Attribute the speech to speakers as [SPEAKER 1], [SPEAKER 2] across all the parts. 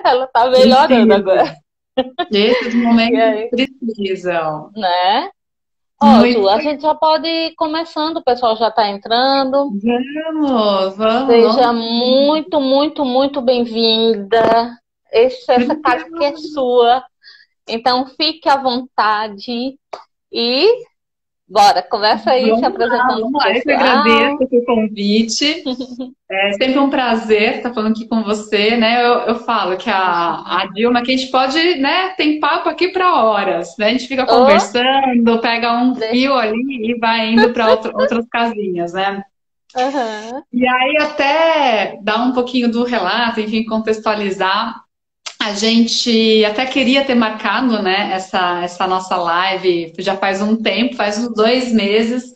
[SPEAKER 1] Ela tá melhorando
[SPEAKER 2] Precisa.
[SPEAKER 1] agora.
[SPEAKER 2] Esses
[SPEAKER 1] E
[SPEAKER 2] momentos
[SPEAKER 1] aí,
[SPEAKER 2] precisam.
[SPEAKER 1] né? Ó, Ju,
[SPEAKER 2] Muito.
[SPEAKER 1] a gente já pode ir começando, o pessoal já tá entrando.
[SPEAKER 2] Vamos, vamos,
[SPEAKER 1] Seja
[SPEAKER 2] vamos.
[SPEAKER 1] muito, muito, muito bem-vinda. Essa casa aqui é sua. Então fique à vontade e bora, começa aí se apresentando
[SPEAKER 2] Vamos
[SPEAKER 1] pro
[SPEAKER 2] lá. Eu que agradeço
[SPEAKER 1] pessoal.
[SPEAKER 2] o convite. É sempre um prazer estar falando aqui com você, né? Eu falo que a
[SPEAKER 1] Imagina.
[SPEAKER 2] Dilma, que a gente pode, né? Tem papo aqui para horas, né? A gente fica
[SPEAKER 1] Oh,
[SPEAKER 2] conversando, pega um
[SPEAKER 1] deixa.
[SPEAKER 2] fio ali e vai indo para outras casinhas, né?
[SPEAKER 1] Aham.
[SPEAKER 2] E aí, até dar um pouquinho do relato, enfim, contextualizar. A gente até queria ter marcado, né, essa nossa live já faz um tempo, faz uns 2 meses,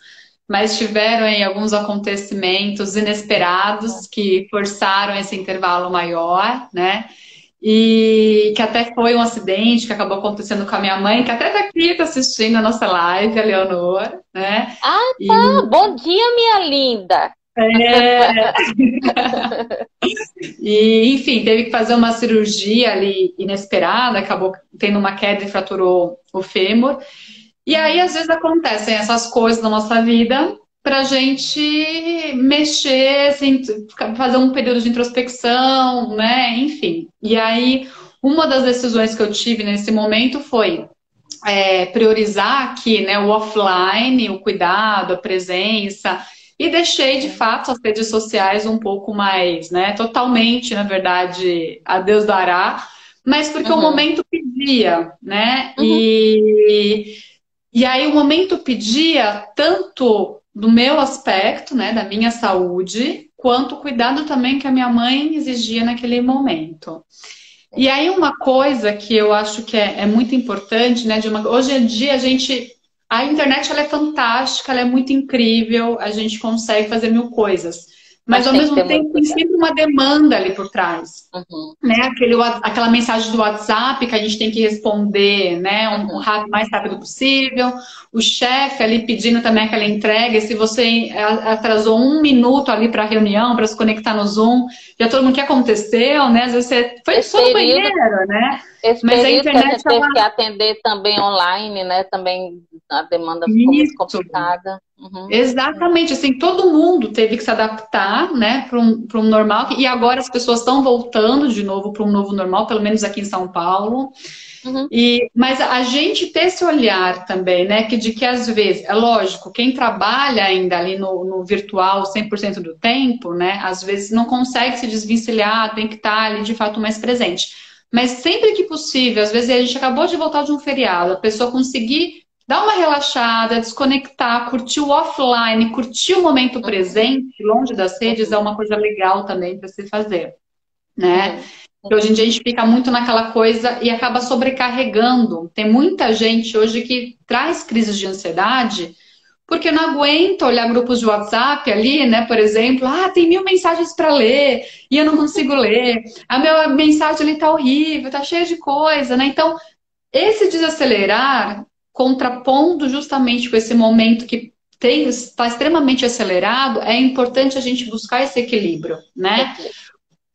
[SPEAKER 2] mas tiveram aí alguns acontecimentos inesperados que forçaram esse intervalo maior, né? E que até foi um acidente que acabou acontecendo com a minha mãe, que até tá aqui, tá assistindo a nossa live, a Leonor, né?
[SPEAKER 1] Ah,
[SPEAKER 2] E
[SPEAKER 1] tá. Bom dia, minha linda.
[SPEAKER 2] é, enfim, teve que fazer uma cirurgia ali inesperada, acabou tendo uma queda e fraturou o fêmur. E aí, às
[SPEAKER 1] Uhum.
[SPEAKER 2] vezes, acontecem essas coisas na nossa vida para a gente mexer, assim, fazer um período de introspecção, né? Enfim. E aí, uma das decisões que eu tive nesse momento foi priorizar aqui, né, o offline, o cuidado, a presença, e deixei de fato as redes sociais um pouco mais, né, totalmente, na verdade, a Deus dará, mas porque o
[SPEAKER 1] Uhum.
[SPEAKER 2] momento pedia, né,
[SPEAKER 1] Uhum.
[SPEAKER 2] e aí o momento pedia tanto do meu aspecto, né, da minha saúde, quanto o cuidado também que a minha mãe exigia naquele momento. E aí uma coisa que eu acho que é muito importante, né, hoje em dia a internet ela é fantástica, ela é muito incrível, a gente consegue fazer mil coisas, mas
[SPEAKER 1] Mas
[SPEAKER 2] ao
[SPEAKER 1] tem que ter
[SPEAKER 2] mesmo
[SPEAKER 1] muito
[SPEAKER 2] tempo tem
[SPEAKER 1] cuidado.
[SPEAKER 2] sempre uma demanda ali por trás,
[SPEAKER 1] Uhum.
[SPEAKER 2] né? Aquela mensagem do WhatsApp que a gente tem que responder, né?
[SPEAKER 1] Uhum.
[SPEAKER 2] Mais rápido possível. O chefe ali pedindo também aquela entrega. E se você atrasou 1 minuto ali para a reunião, para se conectar no Zoom, já todo mundo quer aconteceu, né? Às vezes você foi
[SPEAKER 1] Esse
[SPEAKER 2] só no
[SPEAKER 1] período,
[SPEAKER 2] banheiro, né?
[SPEAKER 1] esse
[SPEAKER 2] Mas a
[SPEAKER 1] período que a
[SPEAKER 2] internet,
[SPEAKER 1] gente teve que atender também online, né? Também a demanda ficou muito
[SPEAKER 2] isso.
[SPEAKER 1] complicada. Uhum.
[SPEAKER 2] Exatamente, assim, todo mundo teve que se adaptar, né, para um normal, e agora as pessoas estão voltando de novo para um novo normal, pelo menos aqui em São Paulo.
[SPEAKER 1] Uhum.
[SPEAKER 2] Mas a gente ter esse olhar também, né, de que às vezes, é lógico, quem trabalha ainda ali no virtual 100% do tempo, né, às vezes não consegue se desvencilhar, tem que estar ali de fato mais presente. Mas sempre que possível, às vezes a gente acabou de voltar de um feriado, a pessoa conseguir dar uma relaxada, desconectar, curtir o offline, curtir o momento
[SPEAKER 1] Uhum.
[SPEAKER 2] presente, longe das redes, é
[SPEAKER 1] Uhum.
[SPEAKER 2] uma coisa legal também para se fazer, né?
[SPEAKER 1] Uhum.
[SPEAKER 2] Que hoje em
[SPEAKER 1] Uhum.
[SPEAKER 2] dia a gente fica muito naquela coisa e acaba sobrecarregando. Tem muita gente hoje que traz crises de ansiedade porque não aguenta olhar grupos de WhatsApp ali, né? Por exemplo, tem 1.000 mensagens para ler e eu não consigo ler. A minha mensagem ali tá horrível, tá cheia de coisa, né? Então, esse desacelerar, contrapondo justamente com esse momento que está extremamente acelerado, é importante a gente buscar esse equilíbrio, né?
[SPEAKER 1] Equilíbrio.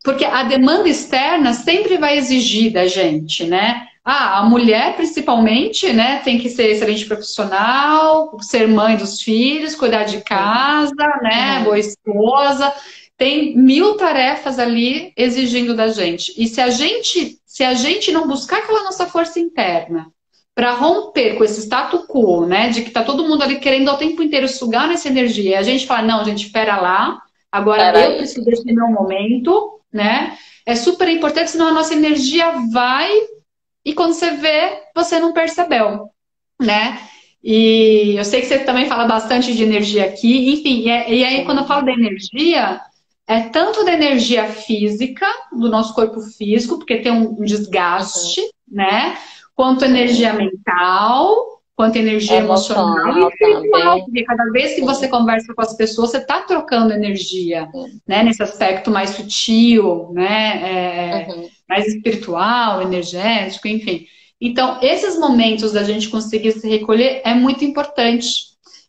[SPEAKER 2] Porque a demanda externa sempre vai exigir da gente, né? A mulher, principalmente, né, tem que ser excelente profissional, ser mãe dos filhos, cuidar de
[SPEAKER 1] Uhum.
[SPEAKER 2] casa, né, boa
[SPEAKER 1] Uhum.
[SPEAKER 2] esposa. Tem mil tarefas ali exigindo da gente. E se a gente não buscar aquela nossa força interna para romper com esse status quo, né, de que tá todo mundo ali querendo ao tempo inteiro sugar nessa energia, e a gente fala, não, gente, espera lá, agora eu
[SPEAKER 1] Peraí.
[SPEAKER 2] preciso desse meu momento, né? É super importante, senão a nossa energia vai e quando você vê, você não percebeu, né? E eu sei que você também fala bastante de energia aqui, enfim, e aí quando eu falo
[SPEAKER 1] Sim.
[SPEAKER 2] da energia, é tanto da energia física, do nosso corpo físico, porque tem um
[SPEAKER 1] Uhum.
[SPEAKER 2] desgaste, né? Quanto energia
[SPEAKER 1] Sim.
[SPEAKER 2] mental, quanto energia emocional e
[SPEAKER 1] Emocional
[SPEAKER 2] espiritual,
[SPEAKER 1] também.
[SPEAKER 2] porque cada vez que você
[SPEAKER 1] Sim.
[SPEAKER 2] conversa com as pessoas, você está trocando energia,
[SPEAKER 1] Sim.
[SPEAKER 2] né? Nesse aspecto mais sutil, né?
[SPEAKER 1] Uhum.
[SPEAKER 2] Mais espiritual, energético, enfim. Então, esses momentos da gente conseguir se recolher é muito importante.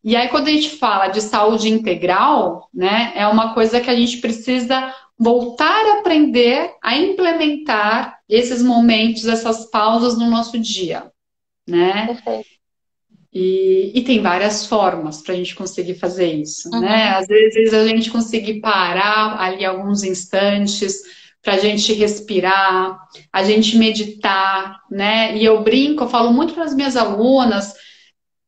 [SPEAKER 2] E aí, quando a gente fala de saúde integral, né, é uma coisa que a gente precisa voltar a aprender a implementar esses momentos, essas pausas no nosso dia, né?
[SPEAKER 1] Perfeito.
[SPEAKER 2] E tem várias formas para a gente conseguir fazer isso, né?
[SPEAKER 1] Uhum.
[SPEAKER 2] Às vezes a gente conseguir parar ali alguns instantes para a gente respirar, a gente meditar, né? E eu brinco, eu falo muito para as minhas alunas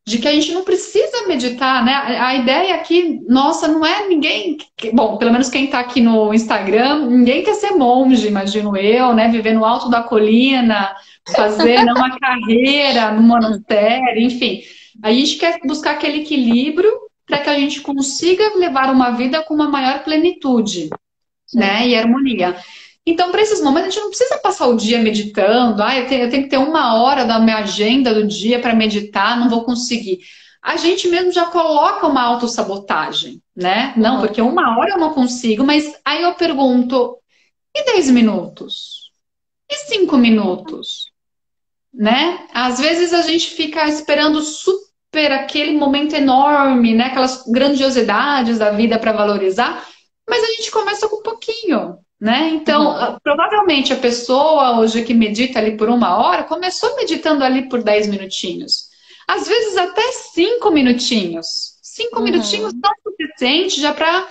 [SPEAKER 2] de que a gente não precisa meditar, né? A ideia aqui, nossa, não é ninguém, bom, pelo menos quem está aqui no Instagram, ninguém quer ser monge, imagino eu, né? Viver no alto da colina, fazer né, uma carreira no monastério, enfim. A gente quer buscar aquele equilíbrio para que a gente consiga levar uma vida com uma maior plenitude, né? E harmonia. Então, para esses momentos, a gente não precisa passar o dia meditando. Ah, eu tenho que ter 1 hora da minha agenda do dia para meditar, não vou conseguir. A gente mesmo já coloca uma autossabotagem, né? Não,
[SPEAKER 1] Uhum.
[SPEAKER 2] porque 1 hora eu não consigo, mas aí eu pergunto, e 10 minutos? E 5 minutos? Né? Às vezes a gente fica esperando super aquele momento enorme, né? Aquelas grandiosidades da vida para valorizar, mas a gente começa com um pouquinho, né? Então,
[SPEAKER 1] Uhum.
[SPEAKER 2] provavelmente a pessoa hoje que medita ali por 1 hora começou meditando ali por 10 minutinhos. Às vezes até 5 minutinhos. 5 minutinhos
[SPEAKER 1] Uhum.
[SPEAKER 2] são suficientes já para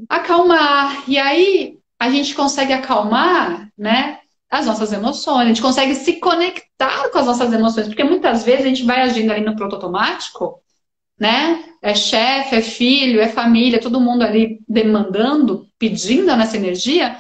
[SPEAKER 2] acalmar. E aí a gente consegue acalmar, né? As nossas emoções, a gente consegue se conectar com as nossas emoções, porque muitas vezes a gente vai agindo ali no piloto automático, né? É chefe, é filho, é família, todo mundo ali demandando, pedindo a nossa energia.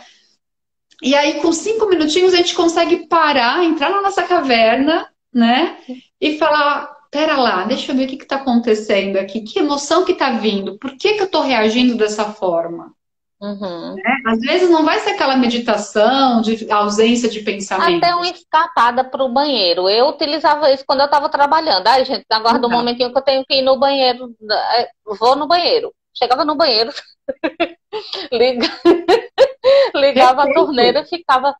[SPEAKER 2] E aí, com 5 minutinhos, a gente consegue parar, entrar na nossa caverna, né? E falar: pera lá, deixa eu ver o que está acontecendo aqui, que emoção que está vindo, por que que eu estou reagindo dessa forma?
[SPEAKER 1] Uhum.
[SPEAKER 2] Às vezes não vai ser aquela meditação de ausência de
[SPEAKER 1] Até uma
[SPEAKER 2] pensamentos.
[SPEAKER 1] escapada para o banheiro. Eu utilizava isso quando eu estava trabalhando. Ai, gente, aguarda um
[SPEAKER 2] Exato.
[SPEAKER 1] momentinho que eu tenho que ir no banheiro. Vou no banheiro. Chegava no banheiro, liga- ligava a
[SPEAKER 2] Perfeito,
[SPEAKER 1] torneira e ficava,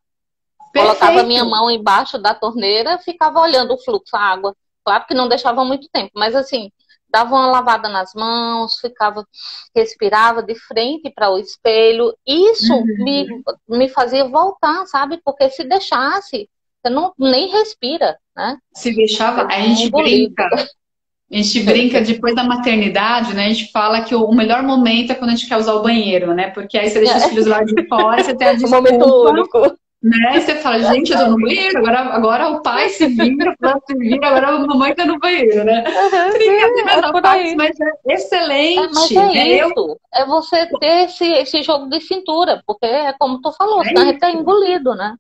[SPEAKER 1] colocava minha
[SPEAKER 2] perfeito.
[SPEAKER 1] mão embaixo da torneira, ficava olhando o fluxo, a água. Claro que não deixava muito tempo, mas assim, dava uma lavada nas mãos, ficava, respirava de frente para o espelho. Isso me fazia voltar, sabe? Porque se deixasse, você não nem respira, né?
[SPEAKER 2] Se deixava,
[SPEAKER 1] Você dá um engolido.
[SPEAKER 2] a gente brinca depois da maternidade, né? A gente fala que o melhor momento é quando a gente quer usar o banheiro, né? Porque aí você deixa os filhos lá de fora, você tem a
[SPEAKER 1] Um momento
[SPEAKER 2] desculpa,
[SPEAKER 1] único.
[SPEAKER 2] né? E você fala, gente, eu tô no banheiro, agora o pai se vira, o fulano se vira, agora a mamãe tá no banheiro, né?
[SPEAKER 1] Sim,
[SPEAKER 2] Brincadeiras
[SPEAKER 1] é
[SPEAKER 2] à
[SPEAKER 1] por
[SPEAKER 2] parte,
[SPEAKER 1] aí.
[SPEAKER 2] mas é
[SPEAKER 1] É, mas
[SPEAKER 2] excelente,
[SPEAKER 1] é
[SPEAKER 2] né?
[SPEAKER 1] isso. É você ter esse jogo de cintura, porque é como tu falou,
[SPEAKER 2] É
[SPEAKER 1] senão a gente tá
[SPEAKER 2] isso.
[SPEAKER 1] engolido, né?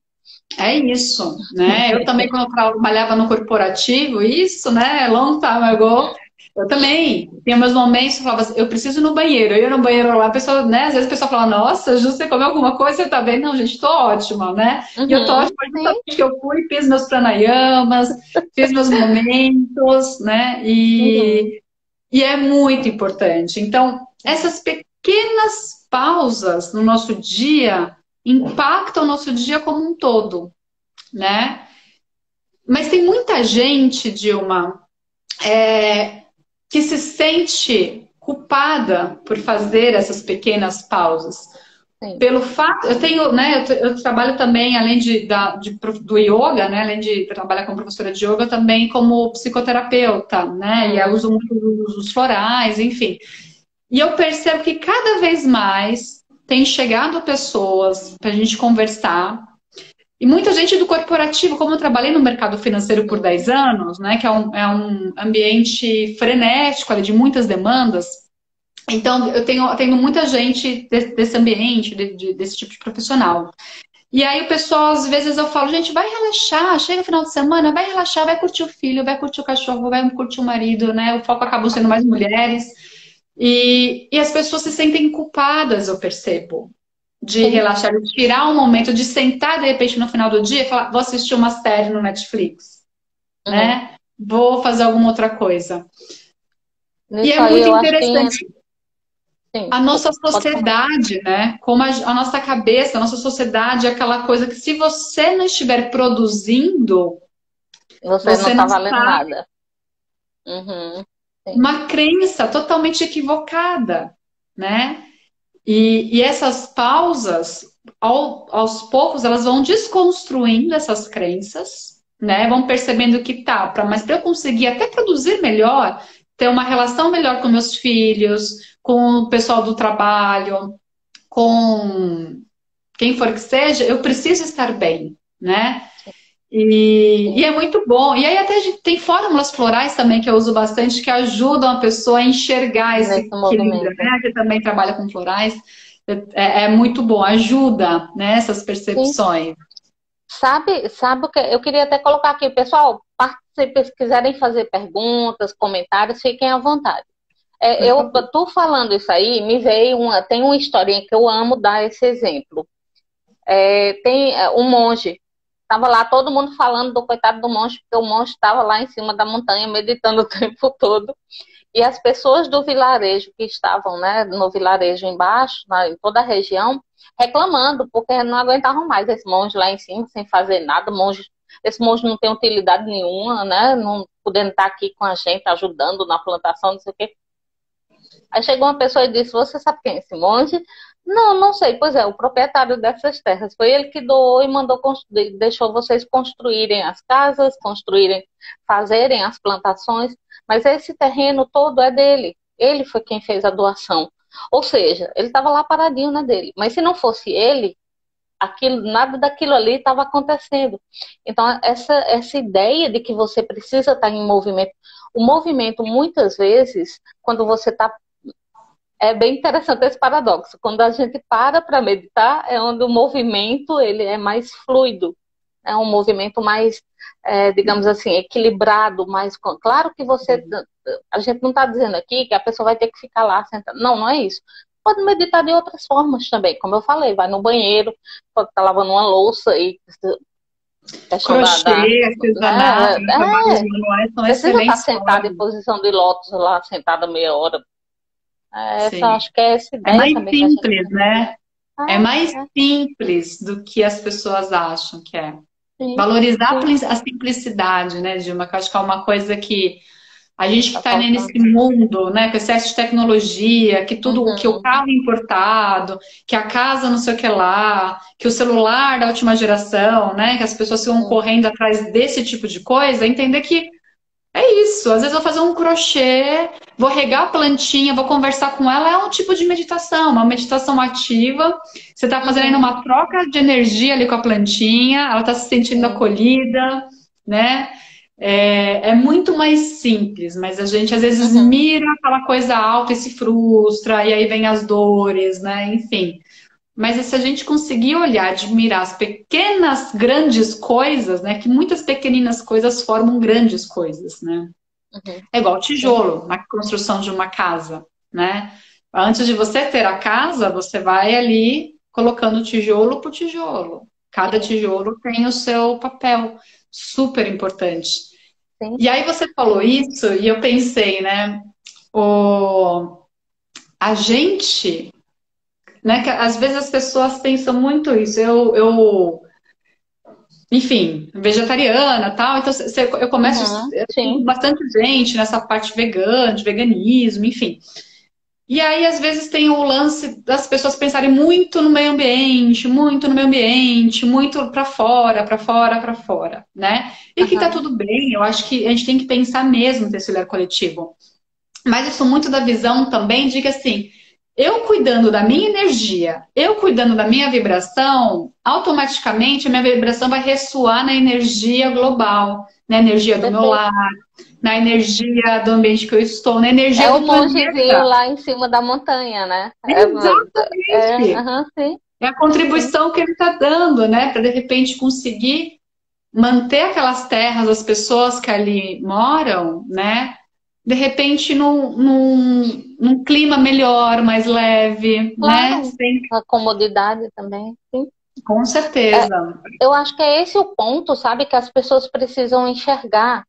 [SPEAKER 2] É isso, né? Eu também, quando eu trabalhava no corporativo, isso, né? Long time ago, eu também tinha meus momentos, eu falava assim, eu preciso ir no banheiro. Eu ia no banheiro lá, a pessoa, né? Às vezes a pessoa fala, nossa, Ju, você comeu alguma coisa? Você tá bem? Não, gente, tô ótima, né? E eu tô
[SPEAKER 1] Uhum,
[SPEAKER 2] ótima
[SPEAKER 1] sim.
[SPEAKER 2] justamente que eu fui, fiz meus pranayamas, fiz meus momentos, né?
[SPEAKER 1] Uhum,
[SPEAKER 2] E é muito importante. Então, essas pequenas pausas no nosso dia impactam o nosso dia como um todo, né? Mas tem muita gente, Dilma, que se sente culpada por fazer essas pequenas pausas.
[SPEAKER 1] sim.
[SPEAKER 2] Pelo fato, eu tenho, né, eu trabalho também, além do yoga, né, além de trabalhar como professora de yoga, também como psicoterapeuta, né, e eu
[SPEAKER 1] Uhum,
[SPEAKER 2] uso muito os florais, enfim. E eu percebo que cada vez mais tem chegado pessoas para a gente conversar. E muita gente do corporativo, como eu trabalhei no mercado financeiro por 10 anos, né, que é um ambiente frenético, ali, de muitas demandas. Então, eu tenho muita gente desse ambiente, desse tipo de profissional. E aí o pessoal, às vezes eu falo, gente, vai relaxar, chega final de semana, vai relaxar, vai curtir o filho, vai curtir o cachorro, vai curtir o marido, né? O foco acabou sendo mais mulheres. E as pessoas se sentem culpadas, eu percebo, de
[SPEAKER 1] sim.
[SPEAKER 2] relaxar, de tirar um momento, de sentar de repente no final do dia e falar, vou assistir uma série no Netflix,
[SPEAKER 1] Uhum.
[SPEAKER 2] né? Vou fazer alguma outra coisa. E é
[SPEAKER 1] Nisso aí
[SPEAKER 2] muito
[SPEAKER 1] eu acho que,
[SPEAKER 2] interessante
[SPEAKER 1] sim,
[SPEAKER 2] a
[SPEAKER 1] desculpa,
[SPEAKER 2] nossa
[SPEAKER 1] pode falar.
[SPEAKER 2] sociedade, né? Como a nossa cabeça, a nossa sociedade é aquela coisa que se você não estiver produzindo,
[SPEAKER 1] Você não
[SPEAKER 2] você
[SPEAKER 1] tá
[SPEAKER 2] não
[SPEAKER 1] valendo
[SPEAKER 2] está.
[SPEAKER 1] nada. Uhum, sim.
[SPEAKER 2] Uma crença totalmente equivocada, né? E essas pausas, aos poucos elas vão desconstruindo essas crenças, né? Vão percebendo que mas para eu conseguir até produzir melhor, ter uma relação melhor com meus filhos, com o pessoal do trabalho, com quem for que seja, eu preciso estar bem, né? E é muito bom. E aí até tem fórmulas florais também que eu uso bastante que ajudam a pessoa a enxergar esse
[SPEAKER 1] nesse
[SPEAKER 2] equilíbrio,
[SPEAKER 1] movimento.
[SPEAKER 2] né? Que também trabalha com florais. É muito bom, ajuda, né, essas
[SPEAKER 1] Sim.
[SPEAKER 2] percepções.
[SPEAKER 1] Sabe o que eu queria até colocar aqui, pessoal, participem, se quiserem fazer perguntas, comentários, fiquem à vontade.
[SPEAKER 2] Por
[SPEAKER 1] Eu
[SPEAKER 2] favor.
[SPEAKER 1] tô falando isso aí, me veio tem uma historinha que eu amo dar esse exemplo. Tem um monge, estava lá todo mundo falando do coitado do monge, porque o monge estava lá em cima da montanha meditando o tempo todo. E as pessoas do vilarejo que estavam, né, no vilarejo embaixo, em toda a região, reclamando, porque não aguentavam mais esse monge lá em cima, sem fazer nada. Esse monge não tem utilidade nenhuma, né, não podendo estar aqui com a gente, ajudando na plantação, não sei o quê. Aí chegou uma pessoa e disse: Você sabe quem é esse monge? Não, não sei. Pois é, o proprietário dessas terras. Foi ele que doou e mandou construir, deixou vocês construírem as casas, fazerem as plantações, mas esse terreno todo é dele. Ele foi quem fez a doação. Ou seja, ele estava lá paradinho na dele. Mas se não fosse ele, nada daquilo ali estava acontecendo. Então, essa ideia de que você precisa estar em movimento, o movimento, muitas vezes, quando você está. É bem interessante esse paradoxo. Quando a gente para meditar, é onde o movimento ele é mais fluido. É um movimento mais, digamos assim, equilibrado, mais. Claro que a gente não está dizendo aqui que a pessoa vai ter que ficar lá sentada. Não, não é isso. Pode meditar de outras formas também, como eu falei, vai no banheiro, pode estar lavando uma louça e questão
[SPEAKER 2] Crochê, artesanato, né, trabalhos manuais são
[SPEAKER 1] precisa estar
[SPEAKER 2] excelentes
[SPEAKER 1] sentada em
[SPEAKER 2] formas.
[SPEAKER 1] posição de lótus lá, sentada meia hora.
[SPEAKER 2] Sim.
[SPEAKER 1] Acho que é essa
[SPEAKER 2] É
[SPEAKER 1] ideia
[SPEAKER 2] mais
[SPEAKER 1] também que a gente
[SPEAKER 2] simples,
[SPEAKER 1] tem.
[SPEAKER 2] né? É mais
[SPEAKER 1] É,
[SPEAKER 2] simples do que as pessoas acham que é.
[SPEAKER 1] sim,
[SPEAKER 2] Valorizar
[SPEAKER 1] sim,
[SPEAKER 2] a simplicidade, né, Dilma? Que eu acho que é uma coisa que a gente que
[SPEAKER 1] tá
[SPEAKER 2] está nesse
[SPEAKER 1] faltando.
[SPEAKER 2] mundo, né, com excesso de tecnologia, que tudo, que o
[SPEAKER 1] Uhum,
[SPEAKER 2] carro é importado, que a casa não sei o que lá, que o celular da última geração, né, que as pessoas ficam
[SPEAKER 1] sim,
[SPEAKER 2] correndo atrás desse tipo de coisa, entender que é isso. Às vezes eu vou fazer um crochê, vou regar a plantinha, vou conversar com ela, é um tipo de meditação, uma meditação ativa. Você está fazendo ainda
[SPEAKER 1] uhum,
[SPEAKER 2] uma troca de energia ali com a plantinha, ela está se sentindo
[SPEAKER 1] sim,
[SPEAKER 2] acolhida, né? É muito mais simples, mas a gente às vezes
[SPEAKER 1] uhum,
[SPEAKER 2] mira aquela coisa alta e se frustra, e aí vem as dores, né? Enfim. Mas se a gente conseguir olhar, admirar as pequenas, grandes coisas, né? Que muitas pequeninas coisas formam grandes coisas, né?
[SPEAKER 1] uhum,
[SPEAKER 2] É igual
[SPEAKER 1] sim,
[SPEAKER 2] tijolo na construção de uma casa, né? Antes de você ter a casa, você vai ali colocando tijolo por tijolo. Cada
[SPEAKER 1] sim,
[SPEAKER 2] tijolo tem o seu papel, super importante.
[SPEAKER 1] sim,
[SPEAKER 2] E aí você falou isso e eu pensei, né? O... A gente, né? Que às vezes as pessoas pensam muito isso. Enfim, vegetariana, tal. Então eu
[SPEAKER 1] uhum,
[SPEAKER 2] eu sigo
[SPEAKER 1] sim,
[SPEAKER 2] bastante gente nessa parte vegana, de veganismo, enfim. E aí, às vezes, tem o lance das pessoas pensarem muito no meio ambiente, muito no meio ambiente, muito para fora, para fora, para fora, né? E que tá
[SPEAKER 1] uhum,
[SPEAKER 2] tudo bem, eu acho que a gente tem que pensar mesmo nesse olhar coletivo. Mas isso muito da visão também de que assim, eu cuidando da minha energia, eu cuidando da minha vibração, automaticamente a minha vibração vai ressoar na energia global, na energia do meu
[SPEAKER 1] perfeito.
[SPEAKER 2] lar, na energia do ambiente que eu estou, na
[SPEAKER 1] É
[SPEAKER 2] energia
[SPEAKER 1] o
[SPEAKER 2] do
[SPEAKER 1] mongezinho
[SPEAKER 2] planeta.
[SPEAKER 1] lá em cima da montanha, né?
[SPEAKER 2] Exatamente.
[SPEAKER 1] Uhum, sim,
[SPEAKER 2] É a
[SPEAKER 1] sim,
[SPEAKER 2] contribuição que ele está dando, né? Para de repente conseguir manter aquelas terras, as pessoas que ali moram, né? De repente num clima melhor, mais leve, né?
[SPEAKER 1] claro, a comodidade também, sim.
[SPEAKER 2] Com
[SPEAKER 1] É,
[SPEAKER 2] certeza.
[SPEAKER 1] eu acho que é esse o ponto, sabe, que as pessoas precisam enxergar.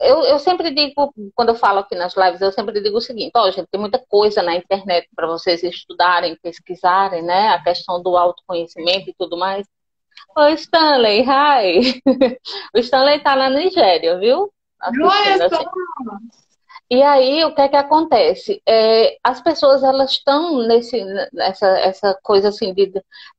[SPEAKER 1] Eu sempre digo, quando eu falo aqui nas lives, eu sempre digo o seguinte: ó, gente, tem muita coisa na internet para vocês estudarem, pesquisarem, né? A questão do autoconhecimento e tudo mais. Oi, Stanley, hi! O Stanley tá na Nigéria, viu?
[SPEAKER 2] Olha
[SPEAKER 1] Assistindo a
[SPEAKER 2] só.
[SPEAKER 1] gente. E aí, o que é que acontece? As pessoas, elas estão essa coisa assim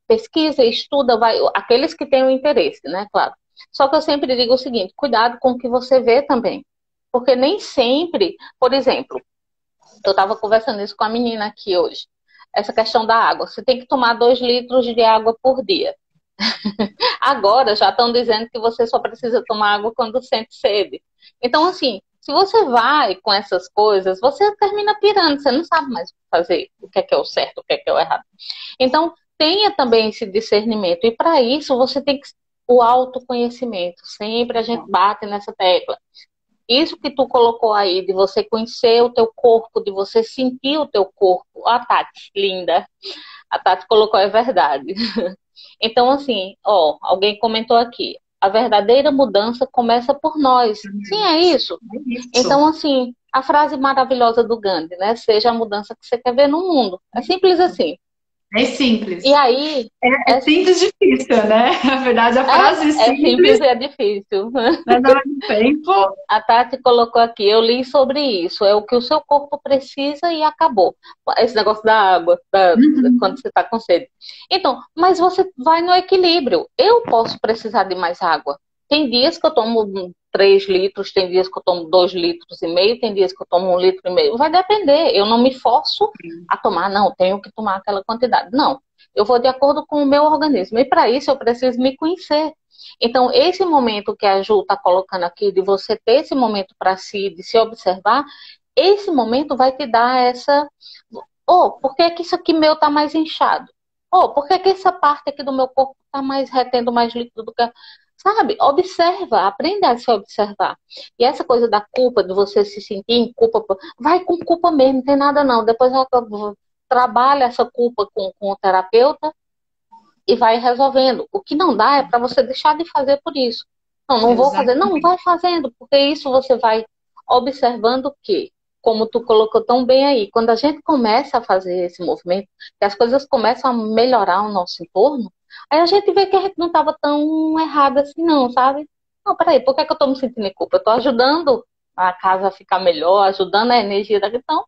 [SPEAKER 1] pesquisa, estuda, vai, aqueles que têm o interesse, né, claro. Só que eu sempre digo o seguinte, cuidado com o que você vê também. Porque nem sempre, por exemplo, eu estava conversando isso com a menina aqui hoje, essa questão da água. Você tem que tomar 2 litros de água por dia. Agora já estão dizendo que você só precisa tomar água quando sente sede. Então, assim, se você vai com essas coisas, você termina pirando, você não sabe mais o que fazer, o que é o certo, o que é o errado. Então, tenha também esse discernimento. E para isso, você tem que o autoconhecimento. Sempre a gente bate nessa tecla. Isso que tu colocou aí, de você conhecer o teu corpo, de você sentir o teu corpo. A Tati, linda. A Tati colocou, é verdade. Então, assim, ó, alguém comentou aqui, a verdadeira mudança começa por nós. Sim, é isso. Então, assim, a frase maravilhosa do Gandhi, né? Seja a mudança que você quer ver no mundo. É simples assim.
[SPEAKER 2] É simples.
[SPEAKER 1] E aí...
[SPEAKER 2] É simples e difícil, né? Na verdade, a frase
[SPEAKER 1] é simples e é difícil.
[SPEAKER 2] Mas ao mesmo tempo...
[SPEAKER 1] A Tati colocou aqui, eu li sobre isso, é o que o seu corpo precisa e acabou. Esse negócio da água, quando você está com sede. Então, mas você vai no equilíbrio. Eu posso precisar de mais água. Tem dias que eu tomo 3 litros, tem dias que eu tomo 2 litros e meio, tem dias que eu tomo 1,5 litro. Vai depender. Eu não me forço a tomar, não, tenho que tomar aquela quantidade. Não. Eu vou de acordo com o meu organismo. E para isso eu preciso me conhecer. Então, esse momento que a Ju está colocando aqui, de você ter esse momento para si, de se observar, esse momento vai te dar essa... Oh, por que isso aqui meu está mais inchado? Oh, por que essa parte aqui do meu corpo está mais retendo mais líquido do que... Sabe? Observa, aprenda a se observar. E essa coisa da culpa, de você se sentir em culpa, vai com culpa mesmo, não tem nada não. Depois trabalha essa culpa com o terapeuta e vai resolvendo. O que não dá é para você deixar de fazer por isso. Não vou fazer. Não, vai fazendo, porque isso você vai observando que, como tu colocou tão bem aí, quando a gente começa a fazer esse movimento, que as coisas começam a melhorar o nosso entorno, aí a gente vê que a gente não estava tão errado assim não, sabe? Não, peraí, por que eu estou me sentindo em culpa? Eu estou ajudando a casa a ficar melhor, ajudando a energia daqui. Então,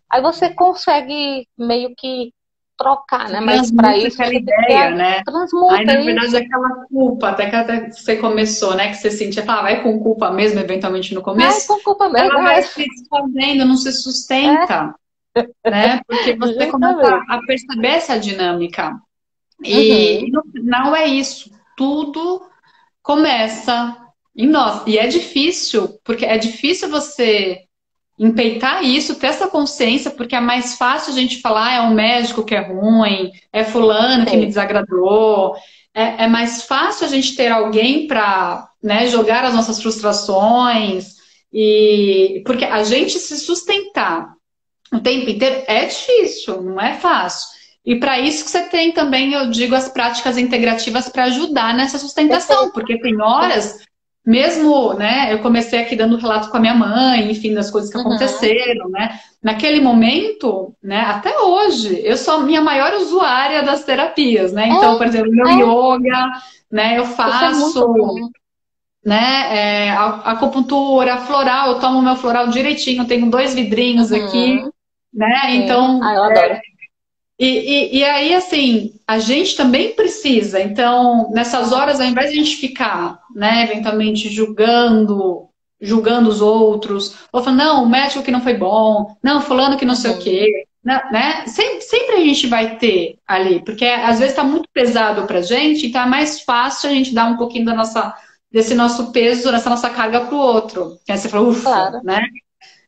[SPEAKER 1] aí você consegue meio que trocar, né? Mas para isso
[SPEAKER 2] aquela ideia, né?
[SPEAKER 1] Transmuta.
[SPEAKER 2] Aí, na verdade, aquela culpa, até que você começou, né? Que você sentia, vai com culpa mesmo, eventualmente no começo.
[SPEAKER 1] Vai com culpa mesmo.
[SPEAKER 2] Ela vai se desfazendo, não se sustenta, né? Porque você começa a perceber essa dinâmica. E no final é isso. Tudo começa em nós. E é difícil, porque é difícil você empeitar isso, ter essa consciência, porque é mais fácil a gente falar, é um médico que é ruim, é fulano que me desagradou. É mais fácil a gente ter alguém para, né, jogar as nossas frustrações, e porque a gente se sustentar o tempo inteiro é difícil, não é fácil. E para isso que você tem também, eu digo, as práticas integrativas para ajudar nessa sustentação, porque tem horas... Mesmo, né, eu comecei aqui dando relato com a minha mãe, enfim, das coisas que aconteceram, né? Naquele momento, né, até hoje, eu sou a minha maior usuária das terapias, né? Então, por exemplo, meu yoga, né, eu faço, né, acupuntura, floral, eu tomo meu floral direitinho, tenho 2 vidrinhos aqui, né? Então,
[SPEAKER 1] eu adoro.
[SPEAKER 2] E aí, assim, a gente também precisa. Então, nessas horas, ao invés de a gente ficar, né, eventualmente julgando os outros, ou falando, não, o médico que não foi bom, não, fulano que não sei o quê, né? Sempre a gente vai ter ali, porque às vezes está muito pesado pra gente, então é mais fácil a gente dar um pouquinho desse nosso peso, dessa nossa carga pro outro. Aí você fala, ufa, né?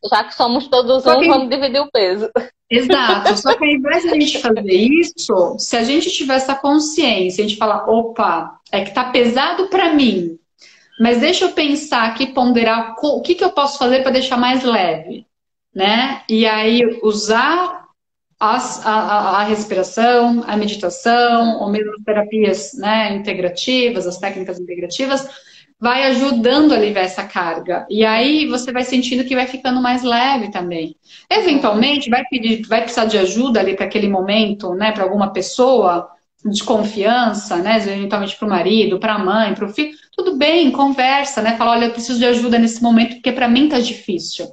[SPEAKER 1] Já que somos todos vamos dividir o peso.
[SPEAKER 2] Exato, só que ao invés de a gente fazer isso, se a gente tiver essa consciência, a gente falar, opa, é que tá pesado para mim, mas deixa eu pensar aqui, ponderar o que eu posso fazer para deixar mais leve, né? E aí usar a respiração, a meditação, ou mesmo as terapias, né, integrativas, as técnicas integrativas, vai ajudando a aliviar essa carga. E aí você vai sentindo que vai ficando mais leve também. Eventualmente, vai precisar de ajuda ali para aquele momento, né? Para alguma pessoa de confiança, né? Eventualmente para o marido, para a mãe, para o filho. Tudo bem, conversa, né? Fala, olha, eu preciso de ajuda nesse momento, porque para mim tá difícil.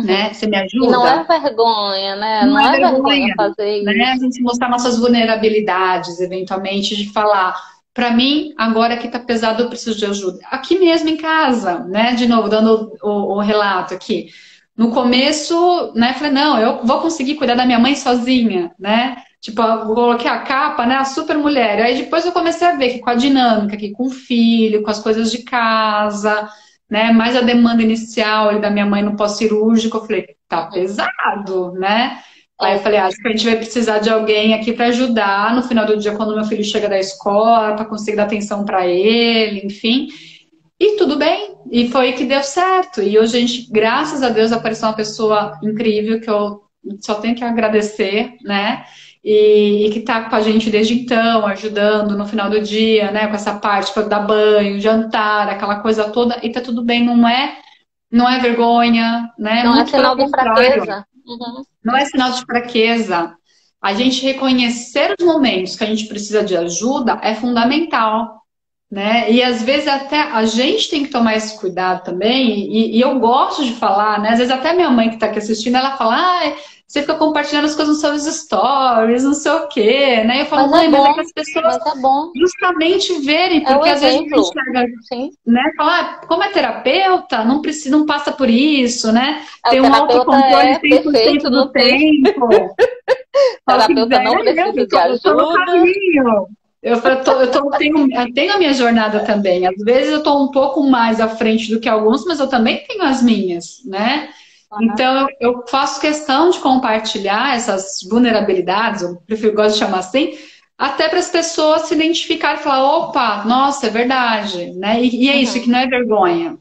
[SPEAKER 2] né? Você me
[SPEAKER 1] E não é
[SPEAKER 2] ajuda?
[SPEAKER 1] vergonha, né?
[SPEAKER 2] Não
[SPEAKER 1] Não
[SPEAKER 2] é
[SPEAKER 1] é vergonha
[SPEAKER 2] vergonha,
[SPEAKER 1] fazer
[SPEAKER 2] né? A
[SPEAKER 1] isso.
[SPEAKER 2] gente mostrar nossas vulnerabilidades, eventualmente, de falar, para mim, agora que tá pesado, eu preciso de ajuda. Aqui mesmo em casa, né? De novo, dando o relato aqui. No começo, né, falei, não, eu vou conseguir cuidar da minha mãe sozinha, né? Tipo, eu coloquei a capa, né, a super mulher. Aí depois eu comecei a ver que com a dinâmica aqui, com o filho, com as coisas de casa, né, mais a demanda inicial ali da minha mãe no pós-cirúrgico, eu falei, tá
[SPEAKER 1] Uhum.
[SPEAKER 2] pesado, né? Aí eu
[SPEAKER 1] É,
[SPEAKER 2] falei, acho que a gente vai precisar de alguém aqui para ajudar no final do dia, quando meu filho chega da escola, para conseguir dar atenção para ele, enfim. E tudo bem, e foi que deu certo. E hoje a gente, graças a Deus, apareceu uma pessoa incrível que eu só tenho que agradecer, né? E que tá com a gente desde então, ajudando no final do dia, né? Com essa parte para dar banho, jantar, aquela coisa toda. E tá tudo bem, não é vergonha, né?
[SPEAKER 1] não é
[SPEAKER 2] Muito pelo
[SPEAKER 1] sinal de
[SPEAKER 2] contrário,
[SPEAKER 1] fraqueza. Uhum.
[SPEAKER 2] não é sinal de fraqueza. A gente reconhecer os momentos que a gente precisa de ajuda é fundamental, né? E às vezes até a gente tem que tomar esse cuidado também, e eu gosto de falar, né? Às vezes até minha mãe que está aqui assistindo, ela fala, ah, você fica compartilhando as coisas nos seus stories, não sei o quê, né? Eu falo,
[SPEAKER 1] Mas é
[SPEAKER 2] mãe, mas é que
[SPEAKER 1] bom,
[SPEAKER 2] as pessoas
[SPEAKER 1] mas é bom.
[SPEAKER 2] justamente verem,
[SPEAKER 1] É o
[SPEAKER 2] porque às vezes a gente
[SPEAKER 1] exemplo.
[SPEAKER 2] enxerga,
[SPEAKER 1] Sim.
[SPEAKER 2] né? Fala, ah, como é terapeuta, não precisa, não passa por isso, né?
[SPEAKER 1] O
[SPEAKER 2] Tem um
[SPEAKER 1] terapeuta
[SPEAKER 2] autocontrole
[SPEAKER 1] é
[SPEAKER 2] 100%
[SPEAKER 1] perfeito,
[SPEAKER 2] do
[SPEAKER 1] não tem.
[SPEAKER 2] tempo.
[SPEAKER 1] O
[SPEAKER 2] Falo que,
[SPEAKER 1] terapeuta não
[SPEAKER 2] velho,
[SPEAKER 1] precisa de
[SPEAKER 2] eu tô no
[SPEAKER 1] ajuda.
[SPEAKER 2] caminho. Eu tenho a minha jornada também. Às vezes eu tô um pouco mais à frente do que alguns, mas eu também tenho as minhas, né? Então eu faço questão de compartilhar essas vulnerabilidades, eu prefiro, gosto de chamar assim, até para as pessoas se identificarem e falar, opa, nossa, é verdade, né? E é isso, que
[SPEAKER 1] Uhum.
[SPEAKER 2] não é vergonha.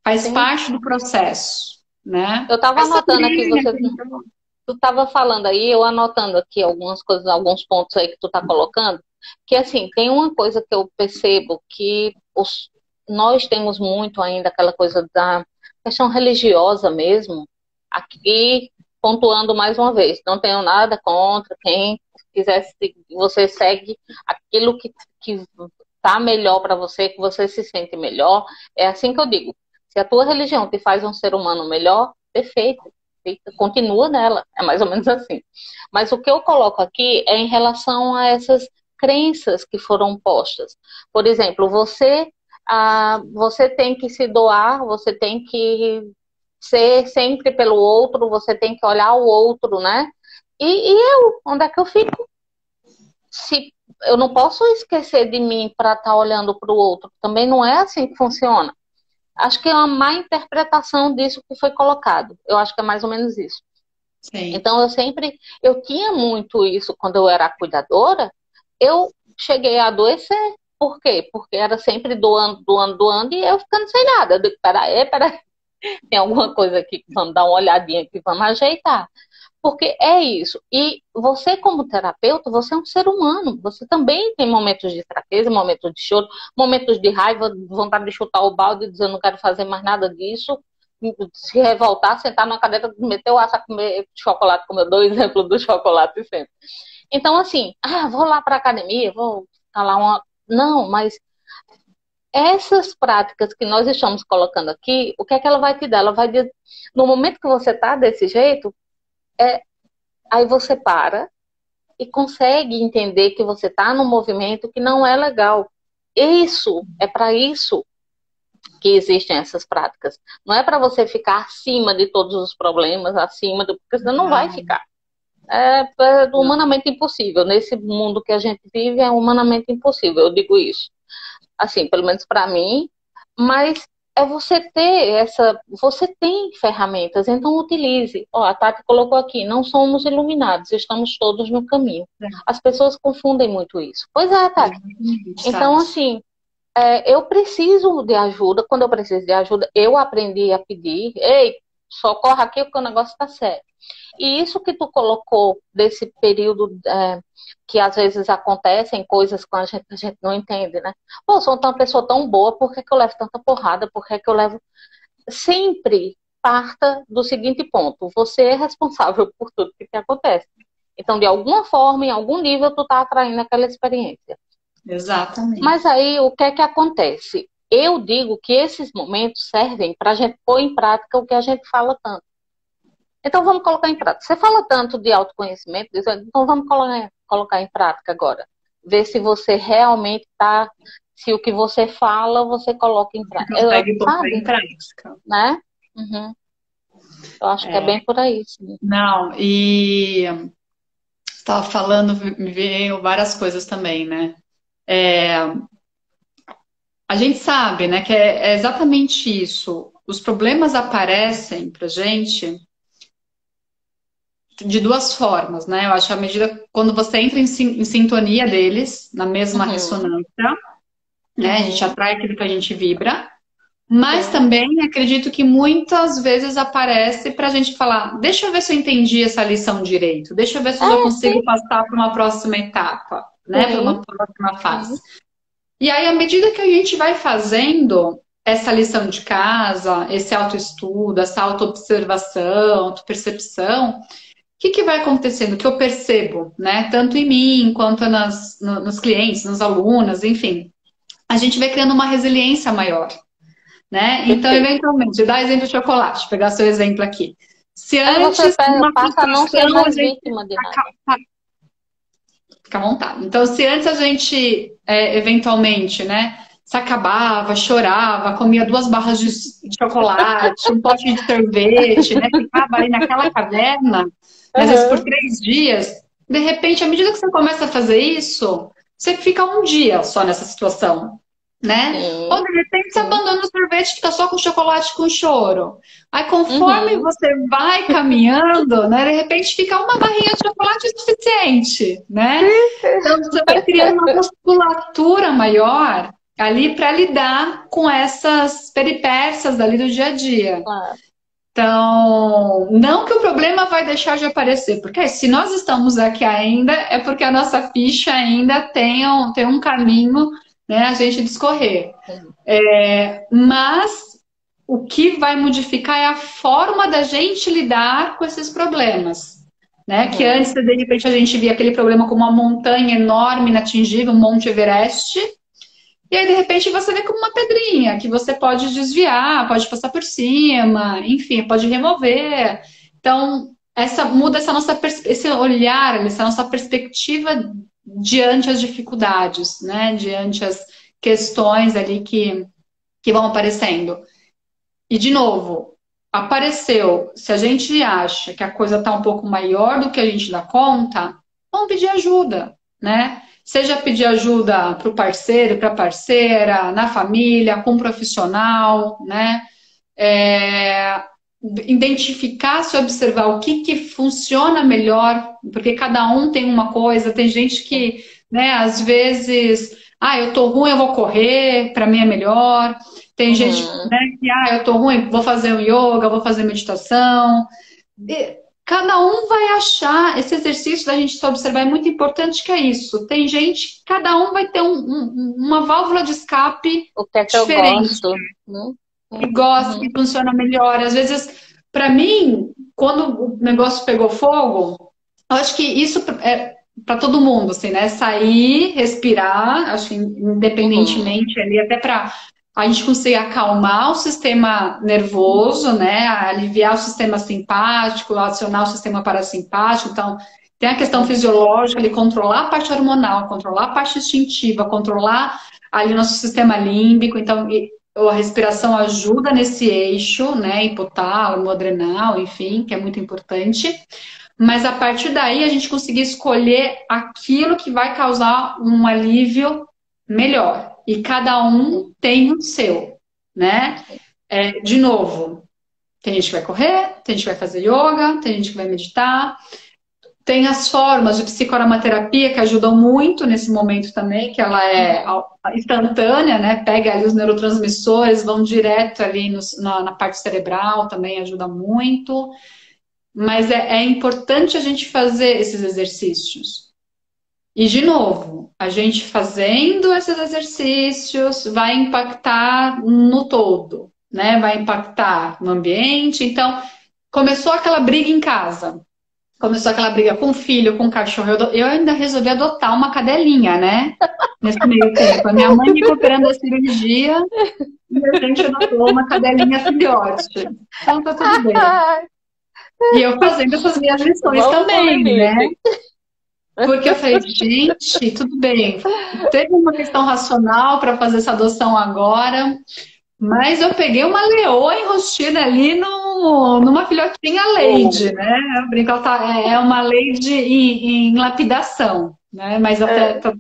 [SPEAKER 2] Faz
[SPEAKER 1] Sim.
[SPEAKER 2] parte do processo, né?
[SPEAKER 1] Eu estava
[SPEAKER 2] É
[SPEAKER 1] anotando aqui,
[SPEAKER 2] sangria,
[SPEAKER 1] você, tu estava falando aí, eu anotando aqui algumas coisas, alguns pontos aí que tu tá colocando, que assim, tem uma coisa que eu percebo que nós temos muito ainda aquela coisa da questão religiosa mesmo, aqui pontuando mais uma vez, não tenho nada contra quem quiser, você segue aquilo que tá melhor para você, que você se sente melhor, é assim que eu digo, se a tua religião te faz um ser humano melhor, perfeito, continua nela, é mais ou menos assim. Mas o que eu coloco aqui é em relação a essas crenças que foram postas. Por exemplo, você tem que se doar, você tem que ser sempre pelo outro, você tem que olhar o outro, né? E eu, onde é que eu fico? Se eu não posso esquecer de mim para estar olhando para o outro, também não é assim que funciona. Acho que é uma má interpretação disso que foi colocado. Eu acho que é mais ou menos isso.
[SPEAKER 2] sim.
[SPEAKER 1] Então eu tinha muito isso quando eu era cuidadora, eu cheguei a adoecer. Por quê? Porque era sempre doando, doando, doando e eu ficando sem nada. Eu digo, peraí, tem alguma coisa aqui, vamos dar uma olhadinha aqui, vamos ajeitar. Porque é isso. E você, como terapeuta, você é um ser humano. Você também tem momentos de fraqueza, momentos de choro, momentos de raiva, vontade de chutar o balde e dizer, eu não quero fazer mais nada disso. Se revoltar, sentar na cadeira, meter o aço a comer chocolate, como eu dou o exemplo do chocolate sempre. Então, assim, vou lá para a academia, vou falar uma. Não, mas essas práticas que nós estamos colocando aqui, o que é que ela vai te dar? Ela vai dizer, no momento que você está desse jeito, aí você para e consegue entender que você está num movimento que não é legal. Isso, é para isso que existem essas práticas. Não é para você ficar acima de todos os problemas, porque você não vai
[SPEAKER 2] Não,
[SPEAKER 1] ficar. É
[SPEAKER 2] não.
[SPEAKER 1] humanamente impossível. Nesse mundo que a gente vive, é humanamente impossível, eu digo isso. Assim, pelo menos para mim, mas é você ter você tem ferramentas, então utilize. Ó, a Tati colocou aqui, não somos iluminados, estamos todos no caminho. As pessoas confundem muito isso. Pois é, Tati.
[SPEAKER 2] Exatamente,
[SPEAKER 1] Então,
[SPEAKER 2] Tati.
[SPEAKER 1] assim, eu preciso de ajuda. Quando eu preciso de ajuda, eu aprendi a pedir. Ei, socorre aqui porque o negócio está sério. E isso que tu colocou desse período que às vezes acontecem coisas com a gente não entende, né? Pô, eu sou uma pessoa tão boa, por que que eu levo tanta porrada? Por que que eu levo... Sempre parta do seguinte ponto. Você é responsável por tudo que te acontece. Então, de alguma forma, em algum nível, tu tá atraindo aquela experiência. Mas
[SPEAKER 2] Exatamente.
[SPEAKER 1] aí, o que é que acontece? Eu digo que esses momentos servem para a gente pôr em prática o que a gente fala tanto. Então vamos colocar em prática. Você fala tanto de autoconhecimento, então vamos colocar em prática agora. Ver se você realmente está, se o que você fala, você coloca em prática.
[SPEAKER 2] Consegue colocar
[SPEAKER 1] Sabe?
[SPEAKER 2] em prática.
[SPEAKER 1] Né? Uhum. Eu acho que é bem por aí, sim.
[SPEAKER 2] Não, e estava falando, me veio várias coisas também, né? A gente sabe, né, que é exatamente isso. Os problemas aparecem pra gente de duas formas, né? Eu acho que à medida quando você entra em sintonia deles, na mesma ressonância, né? A gente atrai aquilo que a gente vibra. Mas também acredito que muitas vezes aparece pra gente falar, deixa eu ver se eu entendi essa lição direito, deixa eu ver se eu já consigo passar para uma próxima etapa, né? Para uma próxima fase. E aí, à medida que a gente vai fazendo essa lição de casa, esse autoestudo, essa autoobservação, autopercepção, o que vai acontecendo? O que eu percebo, né? Tanto em mim, quanto nos clientes, nas alunas, enfim. A gente vai criando uma resiliência maior. Né? Então, eventualmente, dar exemplo de chocolate, pegar seu exemplo aqui. Se antes
[SPEAKER 1] você passa a não ser mais vítima de nada.
[SPEAKER 2] Fica à vontade. Então, se antes a gente, eventualmente, né, se acabava, chorava, comia 2 barras de chocolate, um pote de sorvete, né, ficava ali naquela caverna, às vezes por 3 dias, de repente, à medida que você começa a fazer isso, você fica um dia só nessa situação. Né? Ou de repente você abandona o sorvete e fica só com chocolate com choro. Aí conforme você vai caminhando, né, de repente fica uma barrinha de chocolate suficiente, né? Então você vai criando uma musculatura maior ali para lidar com essas peripécias ali do dia a dia. Então, não que o problema vai deixar de aparecer, porque se nós estamos aqui ainda, é porque a nossa ficha ainda tem um caminho, né, a gente discorrer. Mas o que vai modificar é a forma da gente lidar com esses problemas. Né? Que antes, de repente, a gente via aquele problema como uma montanha enorme, inatingível, um Monte Everest. E aí, de repente, você vê como uma pedrinha que você pode desviar, pode passar por cima, enfim, pode remover. Então, muda esse olhar, essa nossa perspectiva diante as dificuldades, né? Diante as questões ali que vão aparecendo. E, de novo, apareceu, se a gente acha que a coisa está um pouco maior do que a gente dá conta, vamos pedir ajuda, né? Seja pedir ajuda para o parceiro, para a parceira, na família, com um profissional, né? Identificar, se observar o que funciona melhor, porque cada um tem uma coisa, tem gente que, né, às vezes, eu tô ruim, eu vou correr, para mim é melhor. Tem gente, né, que, eu tô ruim, vou fazer um yoga, vou fazer meditação. Cada um vai achar, esse exercício da gente se observar é muito importante, que é isso. Tem gente, cada um vai ter uma válvula de escape
[SPEAKER 1] o que é que
[SPEAKER 2] diferente.
[SPEAKER 1] Eu gosto.
[SPEAKER 2] Que gosta, que funciona melhor. Às vezes, para mim, quando o negócio pegou fogo, eu acho que isso é para todo mundo, assim, né? Sair, respirar, acho que independentemente ali, até para a gente conseguir acalmar o sistema nervoso, né? Aliviar o sistema simpático, acionar o sistema parasimpático. Então, tem a questão fisiológica, ali, controlar a parte hormonal, controlar a parte instintiva, controlar ali o nosso sistema límbico. Então, a respiração ajuda nesse eixo, né? Hipotálamo, adrenal, enfim, que é muito importante. Mas a partir daí a gente conseguir escolher aquilo que vai causar um alívio melhor. E cada um tem o seu, né? De novo, tem gente que vai correr, tem gente que vai fazer yoga, tem gente que vai meditar. Tem as formas de psicoaromaterapia que ajudam muito nesse momento também, que ela é instantânea, né? Pega ali os neurotransmissores, vão direto ali na parte cerebral, também ajuda muito. Mas é importante a gente fazer esses exercícios. E, de novo, a gente fazendo esses exercícios vai impactar no todo, né? Vai impactar no ambiente. Então, começou aquela briga em casa. Começou aquela briga com o filho, com o cachorro. Eu ainda resolvi adotar uma cadelinha, né? Nesse meio tempo. A minha mãe me recuperando a cirurgia e a gente adotou uma cadelinha filhote. Então tá tudo bem. E eu fazendo essas minhas lições
[SPEAKER 1] Vamos pro
[SPEAKER 2] também, né?
[SPEAKER 1] limite.
[SPEAKER 2] Porque eu falei, gente, tudo bem. Teve uma questão racional para fazer essa adoção agora, mas eu peguei uma leoa enrustida ali numa filhotinha Lady, né? Eu brinco, é uma Lady em lapidação, né? Mas até a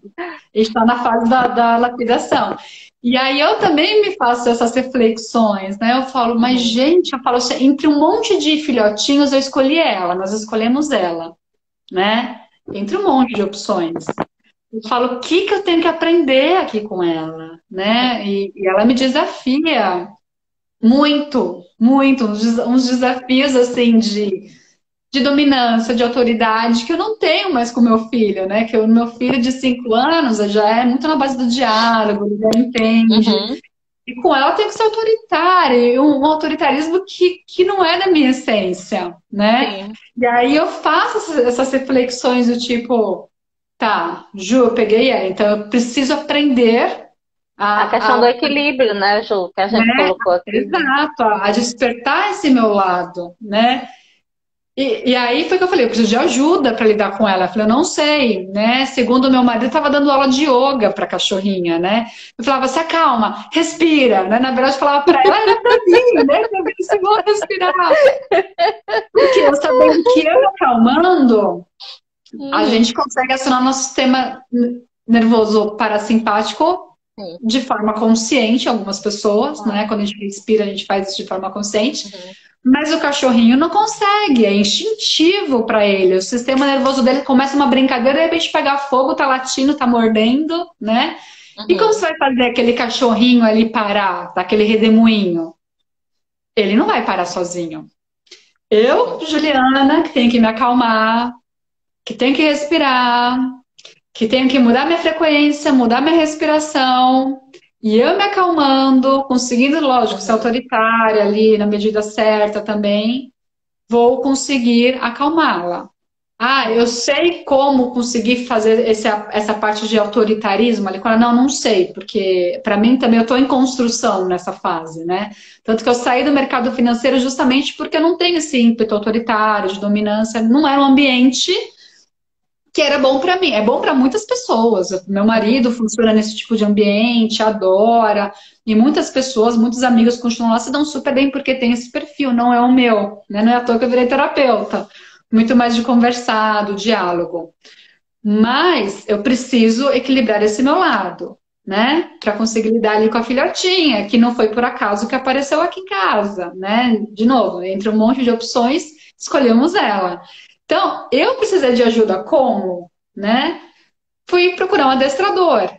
[SPEAKER 2] gente está na fase da lapidação. E aí eu também me faço essas reflexões, né? Eu falo, mas gente, eu falo assim, entre um monte de filhotinhos eu escolhi ela, nós escolhemos ela, né? Entre um monte de opções. Eu falo, o que que eu tenho que aprender aqui com ela, né? E ela me desafia muito, muito, uns desafios assim de dominância, de autoridade, que eu não tenho mais com meu filho, né? Que o meu filho de 5 anos já é muito na base do diálogo, ele já entende.
[SPEAKER 1] Uhum.
[SPEAKER 2] E com ela eu tenho que ser autoritária, e um autoritarismo que não é da minha essência, né?
[SPEAKER 1] Sim.
[SPEAKER 2] E aí eu faço essas reflexões do tipo, tá, Ju, eu peguei ela, então eu preciso aprender
[SPEAKER 1] A questão
[SPEAKER 2] a,
[SPEAKER 1] do equilíbrio, né, Ju, que a gente
[SPEAKER 2] né?
[SPEAKER 1] colocou aqui.
[SPEAKER 2] Exato, a despertar esse meu lado, né? E aí foi que eu falei, eu preciso de ajuda para lidar com ela. Eu falei, eu não sei, né? Segundo meu marido, estava dando aula de yoga para cachorrinha, né? Eu falava, se acalma, respira, né? Na verdade, eu falava para ela, era para mim, né? Para ver se vou respirar. Porque eu sabendo que eu me acalmando, a gente consegue acionar nosso sistema nervoso parasimpático
[SPEAKER 1] Sim.
[SPEAKER 2] de forma consciente, algumas pessoas, né? Quando a gente respira, a gente faz isso de forma consciente. Mas o cachorrinho não consegue, é instintivo para ele. O sistema nervoso dele começa uma brincadeira, de repente pega fogo, tá latindo, tá mordendo, né? E como você vai fazer aquele cachorrinho ali parar, daquele redemoinho? Ele não vai parar sozinho. Eu, Juliana, que tenho que me acalmar, que tenho que respirar, que tenho que mudar minha frequência, mudar minha respiração, e eu me acalmando, conseguindo, lógico, ser autoritária ali na medida certa também, vou conseguir acalmá-la. Ah, eu sei como conseguir fazer essa parte de autoritarismo ali com ela. Não, não sei, porque para mim também eu estou em construção nessa fase, né? Tanto que eu saí do mercado financeiro justamente porque eu não tenho esse ímpeto autoritário, de dominância, não era um ambiente que era bom para mim. É bom para muitas pessoas. Meu marido funciona nesse tipo de ambiente, adora. E muitas pessoas, muitos amigos continuam lá, se dão super bem porque tem esse perfil, não é o meu, né? Não é à toa que eu virei terapeuta. Muito mais de conversar, do diálogo. Mas eu preciso equilibrar esse meu lado, né? Para conseguir lidar ali com a filhotinha, que não foi por acaso que apareceu aqui em casa, né? De novo, entre um monte de opções, escolhemos ela. Então, eu precisei de ajuda como, né? Fui procurar um adestrador.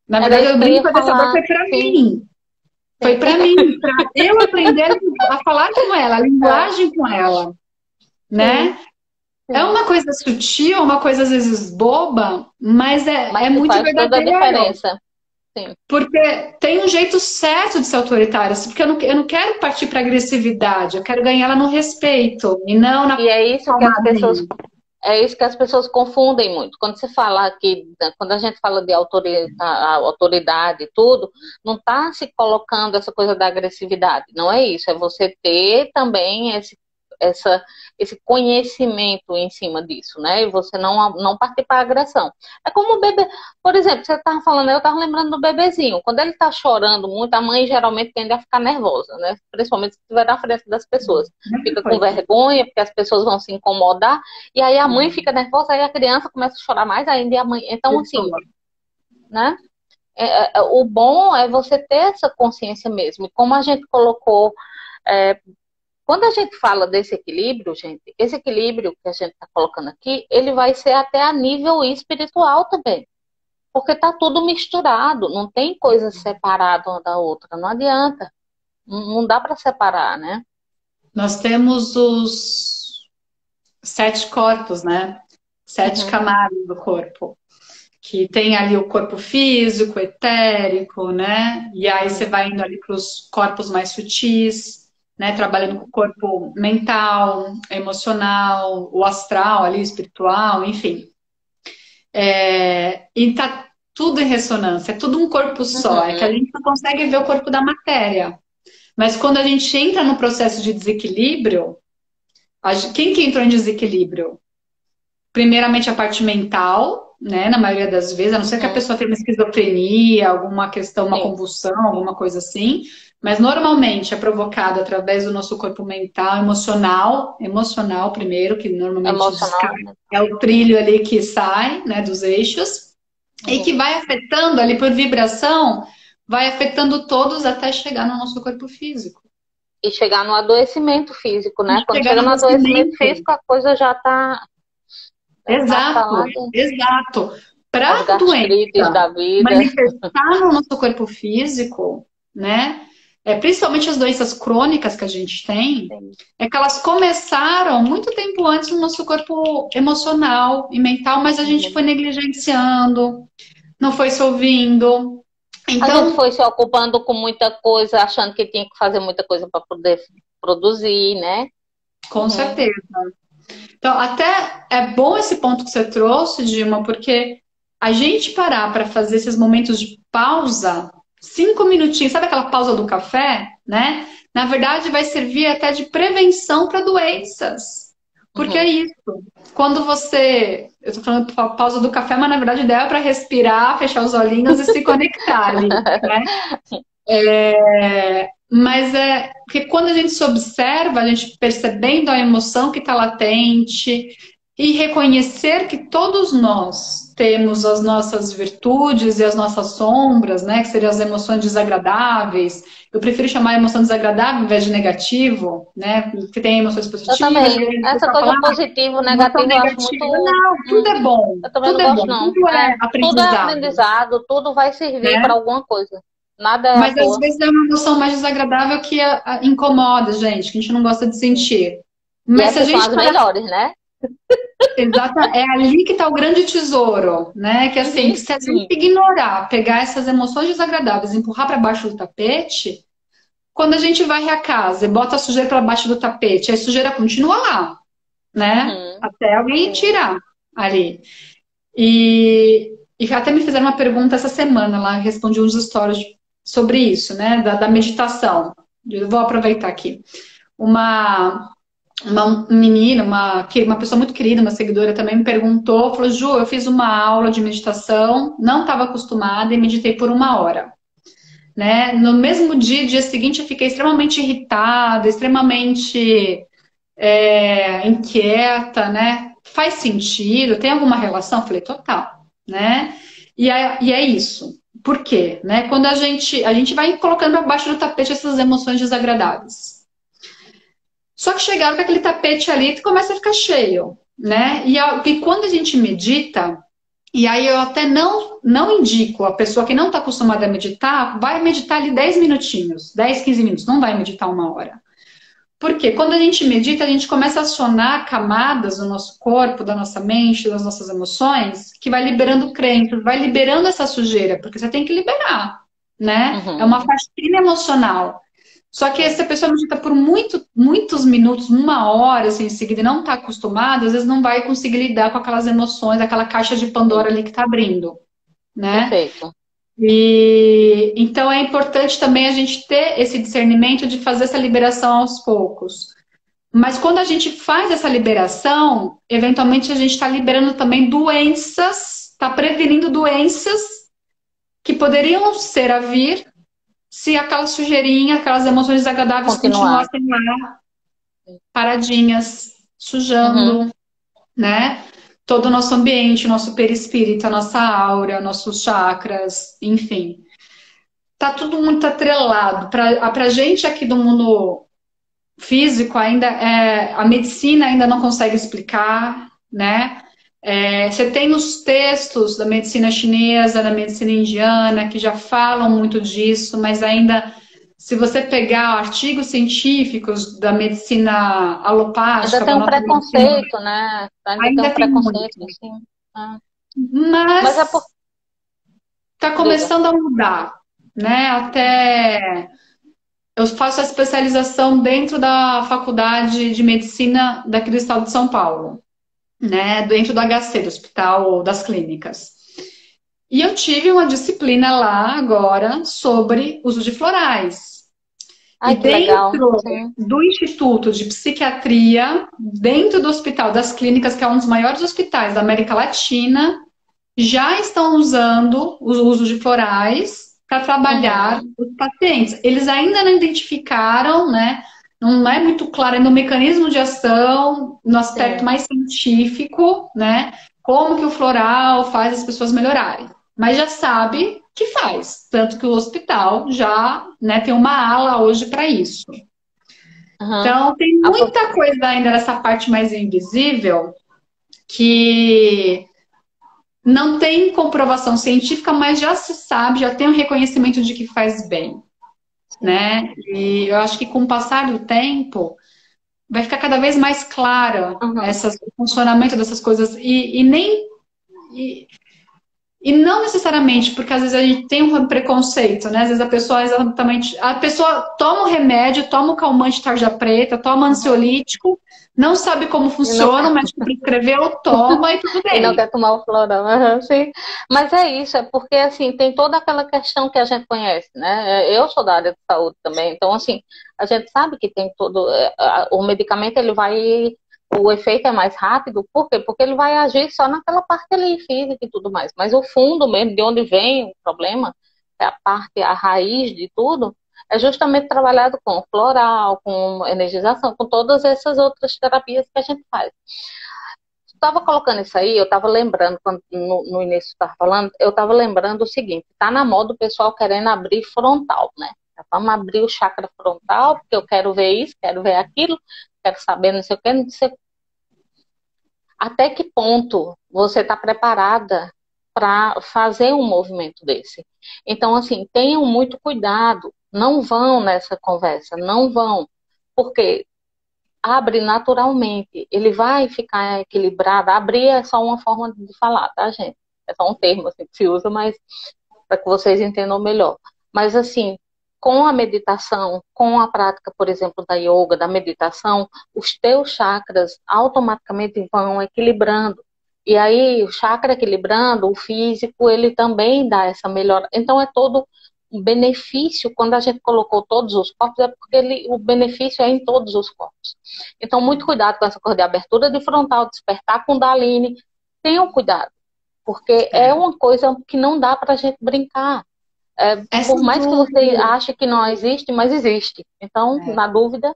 [SPEAKER 2] Na verdade, eu brinco que o adestrador foi para mim. Foi para mim, para eu aprender a falar com ela, a linguagem com ela, né? É uma coisa sutil, uma coisa às vezes boba, mas é muito
[SPEAKER 1] faz toda a
[SPEAKER 2] verdadeiro.
[SPEAKER 1] diferença. Sim.
[SPEAKER 2] Porque tem um jeito certo de ser autoritária, porque eu não quero partir para agressividade, eu quero ganhar ela no respeito e não na
[SPEAKER 1] E é isso que as pessoas confundem muito. Quando você fala aqui, quando a gente fala de autoridade e tudo, não está se colocando essa coisa da agressividade. Não é isso. É você ter também esse conhecimento em cima disso, né? E você não partir para a agressão. É como o bebê, por exemplo, você estava falando, eu estava lembrando do bebezinho. Quando ele está chorando muito, a mãe geralmente tende a ficar nervosa, né? Principalmente se estiver na frente das pessoas. Fica com vergonha, porque as pessoas vão se incomodar, e aí a mãe fica nervosa, aí a criança começa a chorar mais ainda, e a mãe. Então, assim, né? O bom é você ter essa consciência mesmo. E como a gente colocou. Quando a gente fala desse equilíbrio, gente, esse equilíbrio que a gente está colocando aqui, ele vai ser até a nível espiritual também. Porque tá tudo misturado, não tem coisa separada uma da outra, não adianta. Não dá para separar, né?
[SPEAKER 2] Nós temos os 7 corpos, né? 7 camadas do corpo. Que tem ali o corpo físico, etérico, né? E aí você vai indo ali para os corpos mais sutis, né? Trabalhando com o corpo mental, emocional, o astral ali, espiritual, enfim. E tá tudo em ressonância, é tudo um corpo só. É que a gente não consegue ver o corpo da matéria. Mas quando a gente entra no processo de desequilíbrio, Quem que entrou em desequilíbrio? Primeiramente a parte mental, né? Na maioria das vezes, a não ser que a pessoa tenha uma esquizofrenia, alguma questão, uma convulsão, alguma coisa assim. Mas normalmente é provocado através do nosso corpo mental, emocional primeiro, que normalmente descarga, é o trilho ali que sai, né, dos eixos, e que vai afetando ali por vibração, vai afetando todos até chegar no nosso corpo físico.
[SPEAKER 1] E chegar no adoecimento físico, né? Quando chega no adoecimento físico, a coisa já está...
[SPEAKER 2] Exato. Para a doença
[SPEAKER 1] da vida
[SPEAKER 2] manifestar no nosso corpo físico, né? Principalmente as doenças crônicas que a gente tem, é que elas começaram muito tempo antes no nosso corpo emocional e mental, mas a gente foi negligenciando, não foi se ouvindo. Então,
[SPEAKER 1] a gente foi se ocupando com muita coisa, achando que tinha que fazer muita coisa para poder produzir, né?
[SPEAKER 2] Com certeza. Então, até é bom esse ponto que você trouxe, Dilma, porque a gente parar para fazer esses momentos de pausa, 5 minutinhos, sabe aquela pausa do café, né? Na verdade, vai servir até de prevenção para doenças. Porque é isso. Quando você... Eu estou falando pausa do café, mas na verdade a ideia é para respirar, fechar os olhinhos e se conectar ali, né? Mas porque quando a gente se observa, a gente percebendo a emoção que está latente e reconhecer que todos nós temos as nossas virtudes e as nossas sombras, né? Que seriam as emoções desagradáveis. Eu prefiro chamar emoção desagradável ao invés de negativo, né? Porque tem emoções positivas.
[SPEAKER 1] Eu também. Essa coisa positivo, negativo, eu acho muito...
[SPEAKER 2] Não, tudo é bom.
[SPEAKER 1] Eu também não gosto, não.
[SPEAKER 2] Tudo é aprendizado.
[SPEAKER 1] Tudo é aprendizado, tudo vai servir para alguma coisa. Nada é
[SPEAKER 2] Mas às vezes é uma emoção mais desagradável que incomoda, gente, que a gente não gosta de sentir. Mas
[SPEAKER 1] se a gente são as melhores, né?
[SPEAKER 2] Exato, é ali que está o grande tesouro, né? Que assim, se a gente ignorar, pegar essas emoções desagradáveis, empurrar para baixo do tapete, quando a gente varre a casa e bota a sujeira para baixo do tapete, a sujeira continua lá, né? Até alguém tirar ali. E até me fizeram uma pergunta essa semana lá, respondi uns stories sobre isso, né? Da meditação. Eu vou aproveitar aqui. Uma menina, uma pessoa muito querida, uma seguidora também me perguntou, falou, Ju, eu fiz uma aula de meditação, não estava acostumada e meditei por 1 hora. Né? No mesmo dia seguinte, eu fiquei extremamente irritada, extremamente inquieta, né? Faz sentido? Tem alguma relação? Eu falei, total, né? E é isso. Por quê? Né? Quando a gente vai colocando abaixo do tapete essas emoções desagradáveis. Só que chegaram com aquele tapete ali que começa a ficar cheio, né? E quando a gente medita, e aí eu até não indico a pessoa que não está acostumada a meditar, vai meditar ali 10 minutinhos, 10, 15 minutos, não vai meditar 1 hora. Porque quando a gente medita, a gente começa a acionar camadas do nosso corpo, da nossa mente, das nossas emoções, que vai liberando crenças, vai liberando essa sujeira, porque você tem que liberar, né? É uma faxina emocional. Só que se a pessoa medita por muitos minutos, 1 hora, assim, em seguida, e não está acostumada, às vezes não vai conseguir lidar com aquelas emoções, aquela caixa de Pandora ali que está abrindo, né?
[SPEAKER 1] Perfeito.
[SPEAKER 2] E então é importante também a gente ter esse discernimento de fazer essa liberação aos poucos. Mas quando a gente faz essa liberação, eventualmente a gente está liberando também doenças, está prevenindo doenças que poderiam ser a vir se aquela sujeirinha, aquelas emoções desagradáveis continuassem lá, paradinhas, sujando, né? Todo o nosso ambiente, o nosso perispírito, a nossa aura, nossos chakras, enfim. Tá tudo muito atrelado. Pra gente aqui do mundo físico, ainda a medicina ainda não consegue explicar, né? Você tem os textos da medicina chinesa, da medicina indiana, que já falam muito disso, mas ainda, se você pegar artigos científicos da medicina alopática...
[SPEAKER 1] Ainda tem um preconceito, né? Ainda tem um preconceito, sim.
[SPEAKER 2] Mas está começando a mudar, né? Até eu faço a especialização dentro da Faculdade de Medicina da Cristal de São Paulo, né? Dentro do HC, do Hospital das Clínicas. E eu tive uma disciplina lá agora sobre uso de florais.
[SPEAKER 1] Ai,
[SPEAKER 2] E
[SPEAKER 1] que legal.
[SPEAKER 2] dentro
[SPEAKER 1] Sim.
[SPEAKER 2] do Instituto de Psiquiatria, dentro do Hospital das Clínicas, que é um dos maiores hospitais da América Latina, já estão usando o uso de florais para trabalhar
[SPEAKER 1] Uhum.
[SPEAKER 2] os pacientes. Eles ainda não identificaram, né? Não é muito claro ainda o mecanismo de ação no aspecto
[SPEAKER 1] Sim.
[SPEAKER 2] mais científico, né? Como que o floral faz as pessoas melhorarem. Mas já sabe que faz. Tanto que o hospital já, né, tem uma ala hoje para isso.
[SPEAKER 1] Uhum.
[SPEAKER 2] Então, tem
[SPEAKER 1] Ah,
[SPEAKER 2] muita coisa ainda nessa parte mais invisível que não tem comprovação científica, mas já se sabe, já tem um reconhecimento de que faz bem,
[SPEAKER 1] sim.
[SPEAKER 2] né? E eu acho que com o passar do tempo vai ficar cada vez mais clara
[SPEAKER 1] Uhum.
[SPEAKER 2] o funcionamento dessas coisas e nem e, e não necessariamente, porque às vezes a gente tem um preconceito, né? Às vezes a pessoa exatamente. A pessoa toma o remédio, toma o calmante tarja preta, toma
[SPEAKER 1] Uhum.
[SPEAKER 2] ansiolítico, não sabe como
[SPEAKER 1] E não,
[SPEAKER 2] funciona, o médico prescreveu, toma e tudo
[SPEAKER 1] e não
[SPEAKER 2] bem.
[SPEAKER 1] quer tomar o florão. Uhum, sim. Mas é isso, é porque assim, tem toda aquela questão que a gente conhece, né? Eu sou da área de saúde também, então assim, a gente sabe que tem todo. O medicamento ele vai. O efeito é mais rápido, por quê? Porque ele vai agir só naquela parte ali, física e tudo mais. Mas o fundo mesmo, de onde vem o problema, é a parte, a raiz de tudo, é justamente trabalhado com floral, com energização, com todas essas outras terapias que a gente faz. Estava colocando isso aí, eu estava lembrando, quando no início estava falando, eu estava lembrando o seguinte, tá na moda o pessoal querendo abrir frontal, né? Vamos abrir o chakra frontal, porque eu quero ver isso, quero ver aquilo, quero saber não sei o que, não sei. Até que ponto você está preparada para fazer um movimento desse? Então, assim, tenham muito cuidado, não vão nessa conversa, não vão, porque abre naturalmente, ele vai ficar equilibrado. Abrir é só uma forma de falar, tá, gente? É só um termo assim, que se usa, mas para que vocês entendam melhor. Mas assim, com a meditação, com a prática, por exemplo, da yoga, da meditação, os teus chakras automaticamente vão equilibrando. E aí, o chakra equilibrando, o físico, ele também dá essa melhora. Então, é todo um benefício, quando a gente colocou todos os corpos, é porque o benefício é em todos os corpos. Então, muito cuidado com essa coisa de abertura de frontal, despertar Kundalini. Tenham cuidado, porque é uma coisa que não dá para a gente brincar.
[SPEAKER 2] Essa
[SPEAKER 1] Por mais que
[SPEAKER 2] do,
[SPEAKER 1] você ache que não existe, mas existe. Então, na dúvida.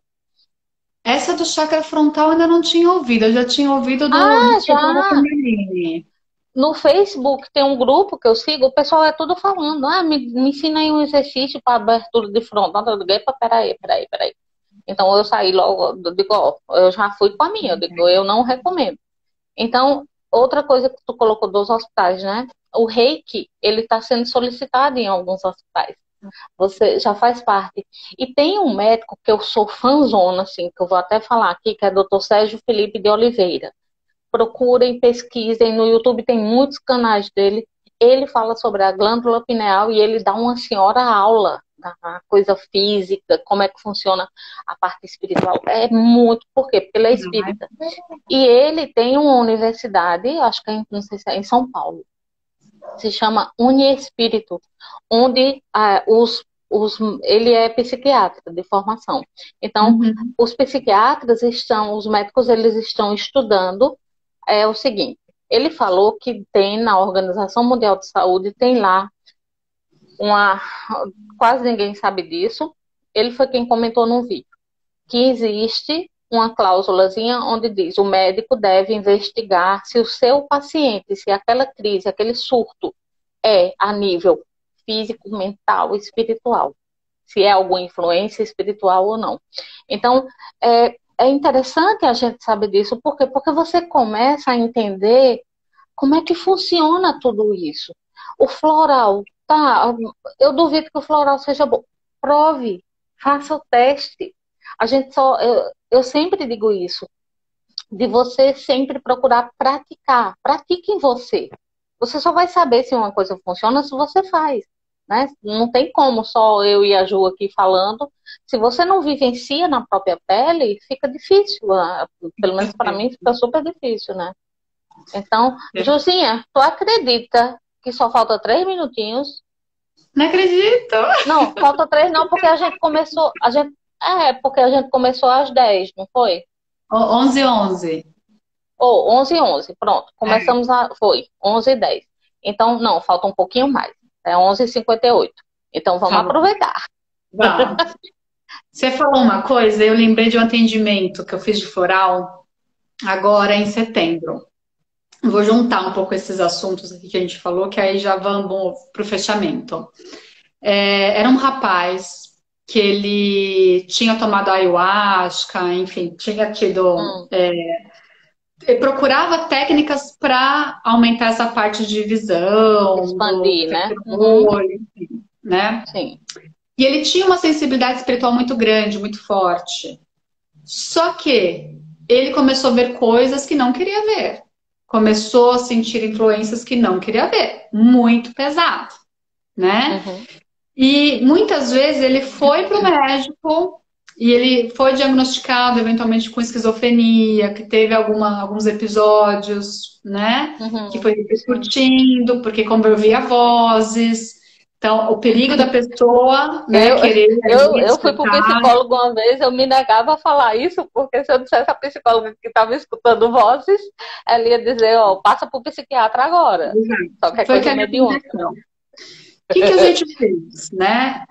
[SPEAKER 2] essa do chakra frontal eu ainda não tinha ouvido. Eu já tinha ouvido do
[SPEAKER 1] Ah,
[SPEAKER 2] despertar da
[SPEAKER 1] já!
[SPEAKER 2] Kundalini.
[SPEAKER 1] No Facebook tem um grupo que eu sigo, o pessoal é tudo falando. Ah, me ensina aí um exercício para abertura de frontal. Eu digo, epa, peraí. Então eu saí logo, eu digo, ó, eu já fui com a minha, eu digo, eu não recomendo. Então, outra coisa que tu colocou dos hospitais, né? O reiki, ele está sendo solicitado em alguns hospitais. Você já faz parte. E tem um médico que eu sou fãzona, assim, que eu vou até falar aqui, que é o Dr. Sérgio Felipe de Oliveira. Procurem, pesquisem, no YouTube tem muitos canais dele. Ele fala sobre a glândula pineal e ele dá uma senhora aula da coisa física, como é que funciona a parte espiritual. É muito, por quê? Porque ele é espírita. E ele tem uma universidade, acho que não sei se é em São Paulo, se chama Uniespírito, onde ele é psiquiatra de formação. Então,
[SPEAKER 2] Uhum.
[SPEAKER 1] os psiquiatras os médicos, eles estão estudando o seguinte, ele falou que tem na Organização Mundial de Saúde, tem lá uma, quase ninguém sabe disso, ele foi quem comentou num vídeo, que existe uma cláusulazinha onde diz o médico deve investigar se o seu paciente, se aquela crise, aquele surto é a nível físico, mental, espiritual. Se é alguma influência espiritual ou não. Então, é interessante a gente saber disso. Por quê? Porque você começa a entender como é que funciona tudo isso. O floral, tá? Eu duvido que o floral seja bom. Prove, faça o teste. A gente só, eu sempre digo isso, de você sempre procurar praticar. Pratique em você. Você só vai saber se uma coisa funciona se você faz. Né? Não tem como só eu e a Ju aqui falando. Se você não vivencia na própria pele, fica difícil. Pelo menos para mim fica super difícil, né? Então, Juzinha, tu acredita que só falta 3 minutinhos?
[SPEAKER 2] Não acredito.
[SPEAKER 1] Não, falta 3 não, porque a gente começou, porque a gente começou às 10, não foi?
[SPEAKER 2] 11h11.
[SPEAKER 1] Ou 11h11, pronto.
[SPEAKER 2] É.
[SPEAKER 1] Foi 11h10. Então, não, falta um pouquinho mais. É 11h58. Então, vamos
[SPEAKER 2] Tá bom.
[SPEAKER 1] aproveitar.
[SPEAKER 2] Vamos. Você falou uma coisa, eu lembrei de um atendimento que eu fiz de floral agora em setembro. Vou juntar um pouco esses assuntos aqui que a gente falou, que aí já vamos para o fechamento. Era um rapaz que ele tinha tomado ayahuasca, enfim, tinha tido.
[SPEAKER 1] Hum,
[SPEAKER 2] Ele procurava técnicas para aumentar essa parte de visão, do
[SPEAKER 1] expandir,
[SPEAKER 2] efeito
[SPEAKER 1] né?
[SPEAKER 2] do
[SPEAKER 1] Uhum,
[SPEAKER 2] olho, enfim, né?
[SPEAKER 1] sim.
[SPEAKER 2] E ele tinha uma sensibilidade espiritual muito grande, muito forte. Só que ele começou a ver coisas que não queria ver. Começou a sentir influências que não queria ver. Muito pesado, né?
[SPEAKER 1] Uhum,
[SPEAKER 2] E muitas vezes ele foi para o médico e ele foi diagnosticado eventualmente com esquizofrenia, que teve alguns episódios, né? Que
[SPEAKER 1] uhum,
[SPEAKER 2] foi
[SPEAKER 1] sim.
[SPEAKER 2] repercutindo, porque como eu via vozes. Então, o perigo da pessoa, né,
[SPEAKER 1] Eu,
[SPEAKER 2] querer ali
[SPEAKER 1] eu fui para o
[SPEAKER 2] despertar.
[SPEAKER 1] psicólogo uma vez, eu me negava a falar isso, porque se eu dissesse à psicóloga que estava escutando vozes, ela ia dizer, ó, passa para o psiquiatra agora. Só que é
[SPEAKER 2] Foi o que
[SPEAKER 1] coisa mediúnica,
[SPEAKER 2] aconteceu. O que a gente fez, né?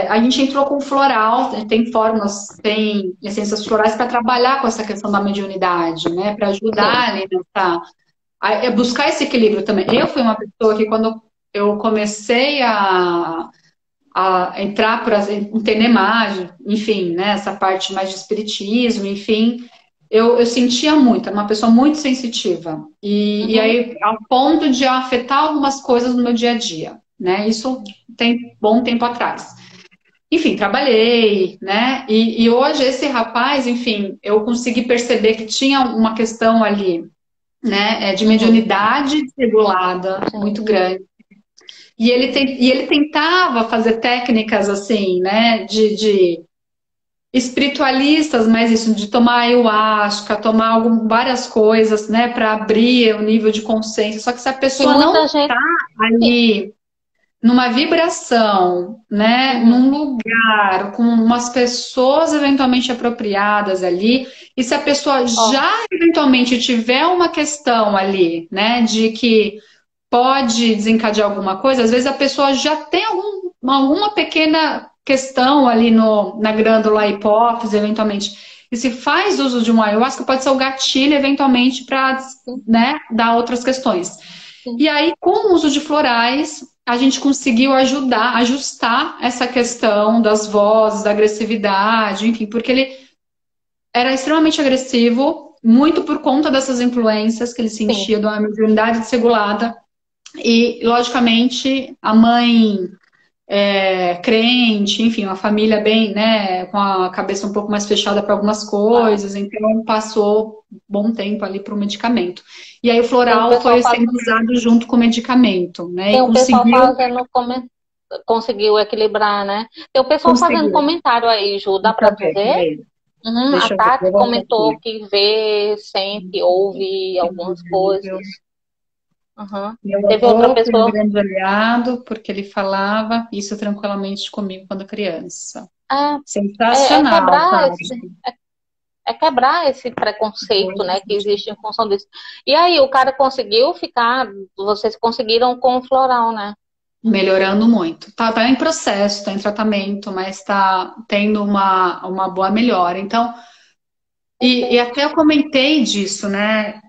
[SPEAKER 2] A gente entrou com floral, tem fórmulas, tem essências florais para trabalhar com essa questão da mediunidade, né? Para
[SPEAKER 1] sim.
[SPEAKER 2] ajudar ali buscar esse equilíbrio também. Eu fui uma pessoa que quando eu comecei a entrar por entender mais, enfim, né? Essa parte mais de espiritismo, enfim, eu sentia muito, era uma pessoa muito sensitiva. E
[SPEAKER 1] Uhum,
[SPEAKER 2] aí, ao ponto de afetar algumas coisas no meu dia a dia, né? Isso tem bom tempo atrás. Enfim, trabalhei, né? E hoje esse rapaz, enfim, eu consegui perceber que tinha uma questão ali, né? De
[SPEAKER 1] uhum,
[SPEAKER 2] mediunidade regulada, muito
[SPEAKER 1] sim.
[SPEAKER 2] grande. E ele tentava fazer técnicas assim, né? De espiritualistas, mas isso de tomar ayahuasca, tomar várias coisas, né, para abrir o nível de consciência. Só que se a
[SPEAKER 1] Que
[SPEAKER 2] pessoa
[SPEAKER 1] muita
[SPEAKER 2] não
[SPEAKER 1] gente.
[SPEAKER 2] tá ali numa vibração, né,
[SPEAKER 1] Uhum,
[SPEAKER 2] num lugar com umas pessoas eventualmente apropriadas ali, e se a pessoa
[SPEAKER 1] ó,
[SPEAKER 2] já eventualmente tiver uma questão ali, né, de que pode desencadear alguma coisa, às vezes a pessoa já tem alguma pequena questão ali na glândula hipófise, eventualmente. E se faz uso de um ayahuasca, pode ser o gatilho, eventualmente, para,
[SPEAKER 1] sim,
[SPEAKER 2] né, dar outras questões.
[SPEAKER 1] sim,
[SPEAKER 2] E aí, com o uso de florais, a gente conseguiu ajustar essa questão das vozes, da agressividade, enfim, porque ele era extremamente agressivo, muito por conta dessas influências que ele
[SPEAKER 1] sim.
[SPEAKER 2] sentia de uma mediunidade desregulada e, logicamente, a mãe crente, enfim, uma família bem, né, com a cabeça um pouco mais fechada para algumas
[SPEAKER 1] Ah,
[SPEAKER 2] coisas, então passou bom tempo ali para o medicamento. E aí o
[SPEAKER 1] tem um
[SPEAKER 2] floral
[SPEAKER 1] pessoal
[SPEAKER 2] foi sendo usado junto com o medicamento, né,
[SPEAKER 1] tem
[SPEAKER 2] e
[SPEAKER 1] um pessoal
[SPEAKER 2] conseguiu,
[SPEAKER 1] fazendo conseguiu equilibrar, né? Tem o pessoal fazendo
[SPEAKER 2] conseguiu.
[SPEAKER 1] comentário aí, Ju, dá
[SPEAKER 2] Deixa
[SPEAKER 1] para
[SPEAKER 2] eu ver,
[SPEAKER 1] dizer?
[SPEAKER 2] peraí,
[SPEAKER 1] Uhum, a
[SPEAKER 2] deixa eu ver,
[SPEAKER 1] Tati
[SPEAKER 2] eu volto
[SPEAKER 1] comentou
[SPEAKER 2] aqui.
[SPEAKER 1] que vê, sente, ouve algumas coisas. Uhum.
[SPEAKER 2] Meu
[SPEAKER 1] Teve outra
[SPEAKER 2] avô foi um
[SPEAKER 1] pessoa.
[SPEAKER 2] grande aliado, porque ele falava isso tranquilamente comigo quando criança.
[SPEAKER 1] É
[SPEAKER 2] Sensacional, Tati.
[SPEAKER 1] quebrar esse preconceito, né, que existe em função disso. E aí, o cara conseguiu ficar, vocês conseguiram com o floral, né?
[SPEAKER 2] Melhorando muito. Tá em processo, tá em tratamento, mas tá tendo uma boa melhora. Então, e
[SPEAKER 1] Perfeito.
[SPEAKER 2] até eu comentei disso, né?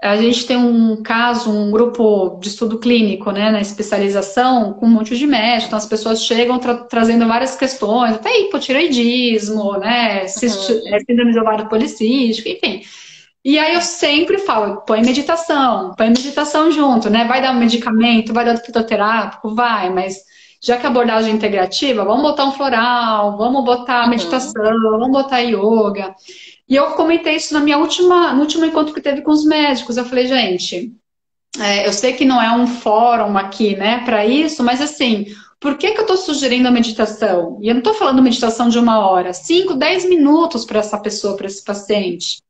[SPEAKER 2] A gente tem um caso, um grupo de estudo clínico, né, na especialização, com um monte de médicos, então as pessoas chegam trazendo várias questões, até hipotireoidismo, né,
[SPEAKER 1] Uhum.
[SPEAKER 2] síndrome de ovário policístico, enfim. E aí eu sempre falo, põe meditação junto, né? Vai dar um medicamento, vai dar fitoterápico, vai, mas já que a abordagem é integrativa, vamos botar um floral, vamos botar
[SPEAKER 1] Uhum.
[SPEAKER 2] meditação, vamos botar yoga. E eu comentei isso no último encontro que teve com os médicos. Eu falei, gente, eu sei que não é um fórum aqui, né, para isso, mas assim, por que eu estou sugerindo a meditação? E eu não estou falando meditação de 1 hora, 5, 10 minutos para essa pessoa, para esse paciente.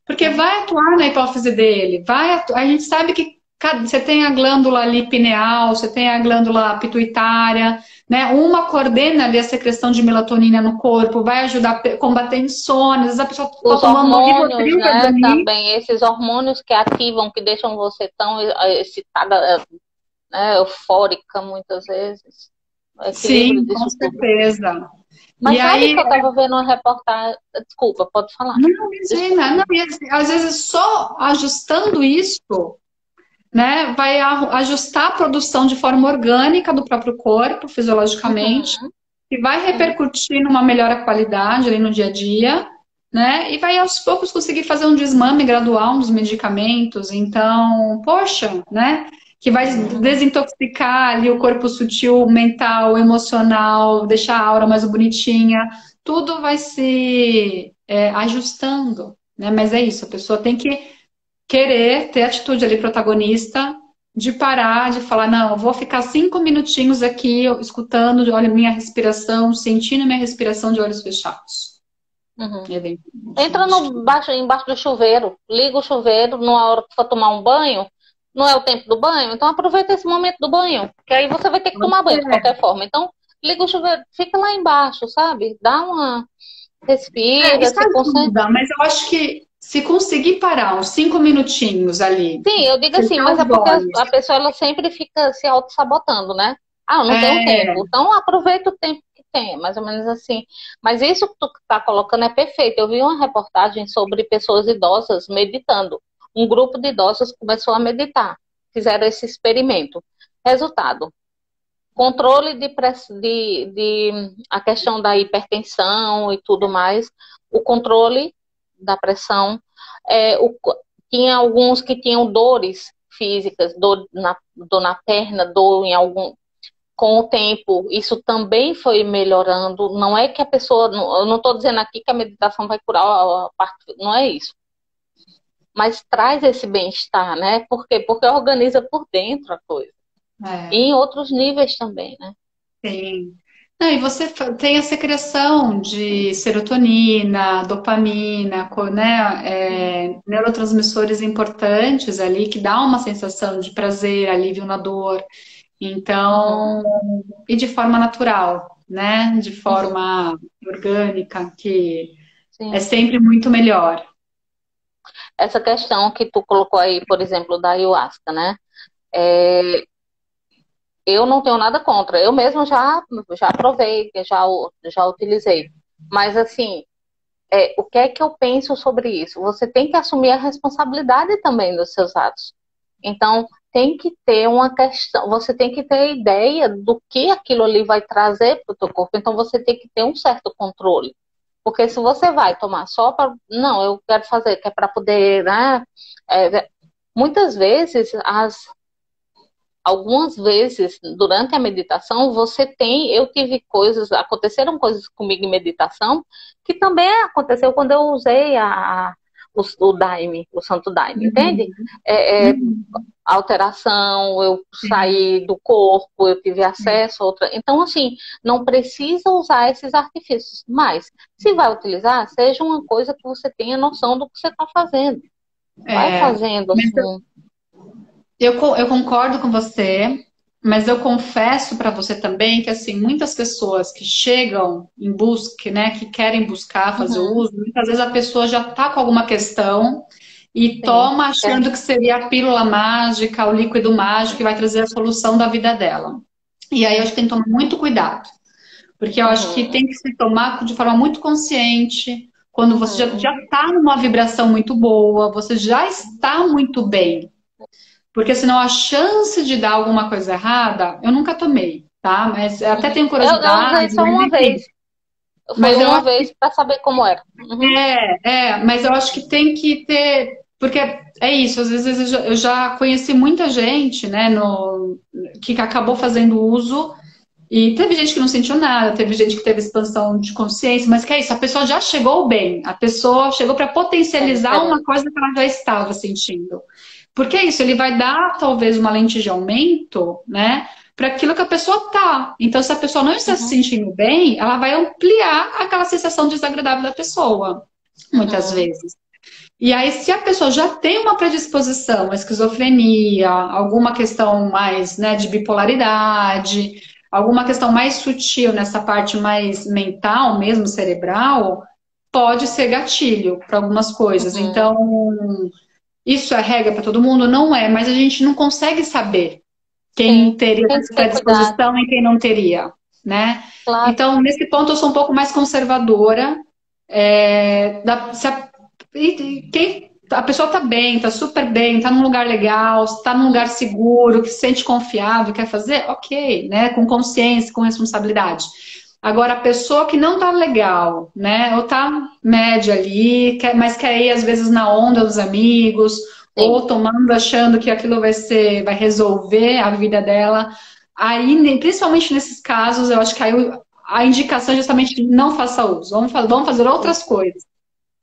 [SPEAKER 2] Porque
[SPEAKER 1] Sim.
[SPEAKER 2] vai atuar na hipófise dele, a gente sabe que Você tem a glândula ali pineal, você tem a glândula pituitária, né? Uma coordena ali a secreção de melatonina no corpo, vai ajudar a combater insônia. Às vezes a pessoa está
[SPEAKER 1] Os
[SPEAKER 2] tomando
[SPEAKER 1] hormônios,
[SPEAKER 2] Rivotril para
[SPEAKER 1] né,
[SPEAKER 2] dormir.
[SPEAKER 1] também, esses hormônios que ativam, que deixam você tão excitada, né, eufórica muitas vezes. O equilíbrio
[SPEAKER 2] Sim, com
[SPEAKER 1] disso tudo.
[SPEAKER 2] certeza.
[SPEAKER 1] Mas
[SPEAKER 2] E
[SPEAKER 1] sabe
[SPEAKER 2] aí,
[SPEAKER 1] que eu estava vendo uma reportagem. Desculpa, pode falar.
[SPEAKER 2] não,
[SPEAKER 1] Desculpa.
[SPEAKER 2] imagina, não, e às vezes só ajustando isso, né, vai ajustar a produção de forma orgânica do próprio corpo, fisiologicamente,
[SPEAKER 1] Uhum,
[SPEAKER 2] e vai
[SPEAKER 1] sim.
[SPEAKER 2] repercutir numa melhor qualidade ali no dia a dia, né, e vai aos poucos conseguir fazer um desmame gradual dos medicamentos. Então, poxa, né, que vai desintoxicar ali o corpo sutil, mental, emocional, deixar a aura mais bonitinha, tudo vai se ajustando, né, mas é isso, a pessoa tem que querer ter atitude ali protagonista, de parar, de falar, não, eu vou ficar 5 minutinhos aqui escutando, olha minha respiração, sentindo minha respiração de olhos fechados.
[SPEAKER 1] Uhum.
[SPEAKER 2] Eventualmente,
[SPEAKER 1] Entra
[SPEAKER 2] acho que
[SPEAKER 1] embaixo do chuveiro, liga o chuveiro numa hora que for tomar um banho, não é o tempo do banho, então aproveita esse momento do banho, que aí você vai ter que
[SPEAKER 2] pode
[SPEAKER 1] tomar banho de
[SPEAKER 2] ser.
[SPEAKER 1] qualquer forma. Então, liga o chuveiro, fica lá embaixo, sabe? Dá uma respira,
[SPEAKER 2] Isso
[SPEAKER 1] se concentra.
[SPEAKER 2] ajuda, mas eu acho que se conseguir parar uns 5 minutinhos ali,
[SPEAKER 1] Sim, eu digo assim,
[SPEAKER 2] fechar
[SPEAKER 1] mas é
[SPEAKER 2] os
[SPEAKER 1] porque
[SPEAKER 2] olhos,
[SPEAKER 1] a pessoa ela sempre fica se auto-sabotando, né? Ah, eu não tenho
[SPEAKER 2] é,
[SPEAKER 1] tempo. Então aproveita o tempo que tem, mais ou menos assim. Mas isso que tu tá colocando é perfeito. Eu vi uma reportagem sobre pessoas idosas meditando. Um grupo de idosos começou a meditar. Fizeram esse experimento. Resultado: controle de a questão da hipertensão e tudo mais, o controle da pressão, é, o, tinha alguns que tinham dores físicas, dor na perna, dor em algum. Com o tempo, isso também foi melhorando. Não é que a pessoa. Eu não estou dizendo aqui que a meditação vai curar a parte. Não é isso. Mas traz esse bem-estar, né? Por quê? Porque organiza por dentro a coisa. E
[SPEAKER 2] é.
[SPEAKER 1] em outros níveis também, né?
[SPEAKER 2] Sim. Não, e você tem a secreção de serotonina, dopamina, né, neurotransmissores importantes ali que dá uma sensação de prazer, alívio na dor.
[SPEAKER 1] Uhum,
[SPEAKER 2] Então, e de forma natural, né? De
[SPEAKER 1] uhum,
[SPEAKER 2] forma orgânica, que é
[SPEAKER 1] sim.
[SPEAKER 2] sempre muito melhor.
[SPEAKER 1] Essa questão que tu colocou aí, por exemplo, da ayahuasca, né? É, eu não tenho nada contra. Eu mesmo já provei, já utilizei. Mas, assim, o que é que eu penso sobre isso? Você tem que assumir a responsabilidade também dos seus atos. Então, tem que ter uma questão, você tem que ter ideia do que aquilo ali vai trazer para o teu corpo. Então, você tem que ter um certo controle. Porque se você vai tomar só para. Não, eu quero fazer, que é para poder, né? Muitas vezes, algumas vezes, durante a meditação, aconteceram coisas comigo em meditação, que também aconteceu quando eu usei o Daime, o Santo Daime, entende?
[SPEAKER 2] Uhum.
[SPEAKER 1] É,
[SPEAKER 2] Uhum.
[SPEAKER 1] alteração, eu
[SPEAKER 2] Sim,
[SPEAKER 1] saí do corpo, eu tive
[SPEAKER 2] sim.
[SPEAKER 1] acesso a outra. Então, assim, não precisa usar esses artifícios, mas se vai utilizar, seja uma coisa que você tenha noção do que você está fazendo. Vai
[SPEAKER 2] É,
[SPEAKER 1] fazendo
[SPEAKER 2] mas
[SPEAKER 1] assim.
[SPEAKER 2] eu concordo com você, mas eu confesso para você também que assim muitas pessoas que chegam em busca, né, que querem buscar fazer o
[SPEAKER 1] Uhum,
[SPEAKER 2] uso, muitas vezes a pessoa já está com alguma questão e
[SPEAKER 1] sim.
[SPEAKER 2] toma achando que seria a pílula mágica, o líquido mágico que vai trazer a solução da vida dela. E aí eu acho que tem que tomar muito cuidado, porque eu acho que
[SPEAKER 1] Uhum,
[SPEAKER 2] tem que se tomar de forma muito consciente. Quando você já
[SPEAKER 1] uhum.
[SPEAKER 2] está numa vibração muito boa, você já está muito bem. Porque senão a chance de dar alguma coisa errada, eu nunca tomei, tá? Mas eu até
[SPEAKER 1] Uhum.
[SPEAKER 2] tenho
[SPEAKER 1] Eu usei
[SPEAKER 2] curiosidade,
[SPEAKER 1] só
[SPEAKER 2] mas
[SPEAKER 1] uma
[SPEAKER 2] enfim.
[SPEAKER 1] vez. Foi
[SPEAKER 2] Mas eu
[SPEAKER 1] uma
[SPEAKER 2] acho
[SPEAKER 1] vez para saber como era. Uhum.
[SPEAKER 2] mas eu acho que tem que ter, porque é isso, às vezes eu já conheci muita gente, né, que acabou fazendo uso e teve gente que não sentiu nada, teve gente que teve expansão de consciência, mas que é isso, a pessoa já chegou bem, a pessoa chegou para
[SPEAKER 1] É
[SPEAKER 2] potencializar uma
[SPEAKER 1] diferente.
[SPEAKER 2] coisa que ela já estava sentindo. Porque é isso, ele vai dar talvez uma lente de aumento, né, para aquilo que a pessoa tá. Então, se a pessoa não está se
[SPEAKER 1] Uhum,
[SPEAKER 2] sentindo bem, ela vai ampliar aquela sensação desagradável da pessoa, muitas
[SPEAKER 1] uhum.
[SPEAKER 2] vezes. E aí, se a pessoa já tem uma predisposição, a esquizofrenia, alguma questão mais, né, de bipolaridade, alguma questão mais sutil nessa parte mais mental, mesmo cerebral, pode ser gatilho para algumas coisas.
[SPEAKER 1] Uhum.
[SPEAKER 2] Então, isso é regra para todo mundo? Não é, mas a gente não consegue saber quem
[SPEAKER 1] Sim,
[SPEAKER 2] teria
[SPEAKER 1] tem que
[SPEAKER 2] essa
[SPEAKER 1] ter cuidado,
[SPEAKER 2] predisposição e quem não teria, né?
[SPEAKER 1] claro.
[SPEAKER 2] Então, nesse ponto, eu sou um pouco mais conservadora. Se a pessoa está bem, está super bem, está num lugar legal, está num lugar seguro, que se sente confiável, quer fazer, ok, né? Com consciência, com responsabilidade. Agora, a pessoa que não tá legal, né? Ou tá média ali, mas quer ir às vezes na onda dos amigos,
[SPEAKER 1] Sim.
[SPEAKER 2] ou tomando, achando que aquilo vai resolver a vida dela. Aí, principalmente nesses casos, eu acho que aí a indicação é justamente não faça uso. Vamos fazer outras coisas,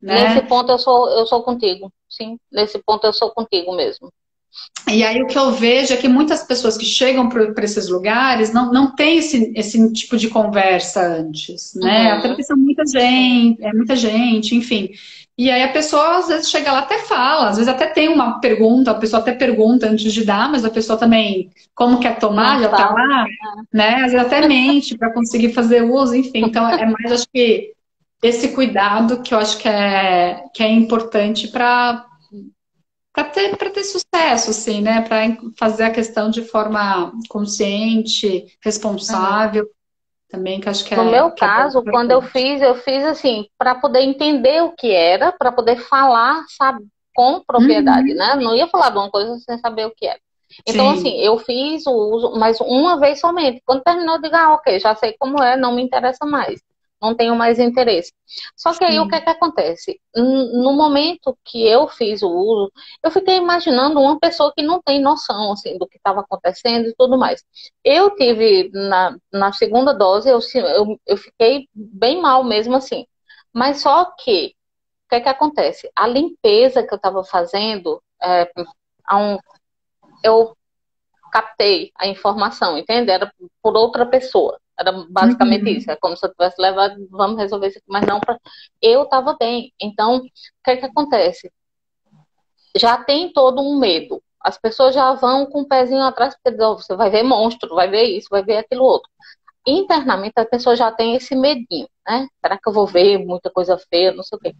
[SPEAKER 1] Nesse
[SPEAKER 2] né?
[SPEAKER 1] ponto eu sou contigo. Sim, nesse ponto eu sou contigo mesmo.
[SPEAKER 2] E aí o que eu vejo é que muitas pessoas que chegam para esses lugares não têm esse tipo de conversa antes, né? Até porque
[SPEAKER 1] Uhum.
[SPEAKER 2] são muita gente, enfim. E aí a pessoa às vezes chega lá até fala, às vezes até tem uma pergunta, a pessoa até pergunta antes de dar, mas a pessoa também, como quer
[SPEAKER 1] Não
[SPEAKER 2] tomar, já tá
[SPEAKER 1] sabe.
[SPEAKER 2] lá, né? Às vezes até mente para conseguir fazer uso, enfim. Então é mais, acho que, esse cuidado que eu acho que é importante para ter sucesso, assim, né? Para fazer a questão de forma consciente,
[SPEAKER 1] Uhum.
[SPEAKER 2] responsável, também, que acho
[SPEAKER 1] No meu
[SPEAKER 2] que é bem
[SPEAKER 1] caso, quando
[SPEAKER 2] importante.
[SPEAKER 1] eu fiz assim, para poder entender o que era, para poder falar, sabe, com propriedade,
[SPEAKER 2] Uhum,
[SPEAKER 1] né? Não ia falar de uma coisa sem saber o que era. Então, assim,
[SPEAKER 2] sim.
[SPEAKER 1] eu fiz o uso, mas uma vez somente. Quando terminou, eu digo, ah, ok, já sei como é, não me interessa mais. Não tenho mais interesse. Só que aí o que é
[SPEAKER 2] Sim.
[SPEAKER 1] que acontece? No momento que eu fiz o uso, eu fiquei imaginando uma pessoa que não tem noção, assim, do que estava acontecendo e tudo mais. Eu tive, na segunda dose, eu fiquei bem mal mesmo assim. Mas só que, o que é que acontece? A limpeza que eu estava fazendo, há um- eu captei a informação, entende? Era por outra pessoa. Era basicamente isso.
[SPEAKER 2] Uhum.
[SPEAKER 1] É como se eu tivesse levado, vamos resolver isso aqui, mas não para. Eu estava bem. Então, o que é que acontece? Já tem todo um medo. As pessoas já vão com o pezinho atrás, porque dizem, "Oh, você vai ver monstro, vai ver isso, vai ver aquilo outro." Internamente a pessoa já tem esse medinho, né? Será que eu vou ver muita coisa feia, não sei o quê.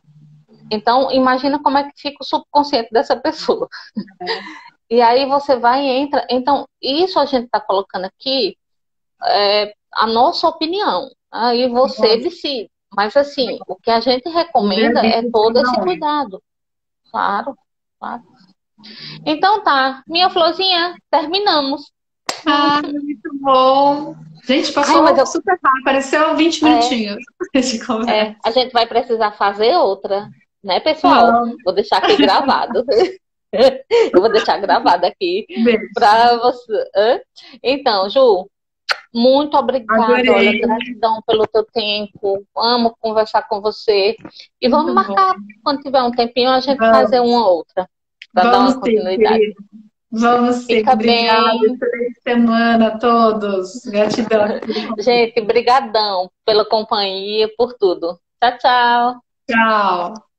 [SPEAKER 1] Então, imagina como é que fica o subconsciente dessa pessoa. E aí você vai e entra. Então, isso a gente está colocando aqui, a nossa opinião. Aí você
[SPEAKER 2] Nossa,
[SPEAKER 1] decide. Mas, assim, o que a gente recomenda é
[SPEAKER 2] livre-arbítrio de
[SPEAKER 1] todo
[SPEAKER 2] cada
[SPEAKER 1] esse
[SPEAKER 2] um.
[SPEAKER 1] cuidado. Claro, claro. Então tá, minha florzinha, terminamos.
[SPEAKER 2] Ah, muito bom. Gente,
[SPEAKER 1] Ai, mas
[SPEAKER 2] passou super rápido, pareceu 20
[SPEAKER 1] é,
[SPEAKER 2] minutinhos de conversa.
[SPEAKER 1] a gente vai precisar fazer outra, né, pessoal?
[SPEAKER 2] Vamos,
[SPEAKER 1] Vou deixar aqui gravado. Eu vou deixar gravado aqui
[SPEAKER 2] beijo.
[SPEAKER 1] para você. Hã? Então, Ju, muito obrigada. Olha,
[SPEAKER 2] Adorei.
[SPEAKER 1] gratidão pelo teu tempo. Amo conversar com você. E vamos
[SPEAKER 2] Muito bom.
[SPEAKER 1] marcar, quando tiver um tempinho, a gente fazer
[SPEAKER 2] Vamos,
[SPEAKER 1] uma outra, para dar
[SPEAKER 2] vamos
[SPEAKER 1] uma
[SPEAKER 2] sim,
[SPEAKER 1] continuidade.
[SPEAKER 2] querido. Vamos sim.
[SPEAKER 1] Fica
[SPEAKER 2] Obrigada.
[SPEAKER 1] bem.
[SPEAKER 2] Excelente semana a todos. Gratidão pelo convite.
[SPEAKER 1] Gente, brigadão pela companhia, por tudo. Tchau, tchau.
[SPEAKER 2] Tchau.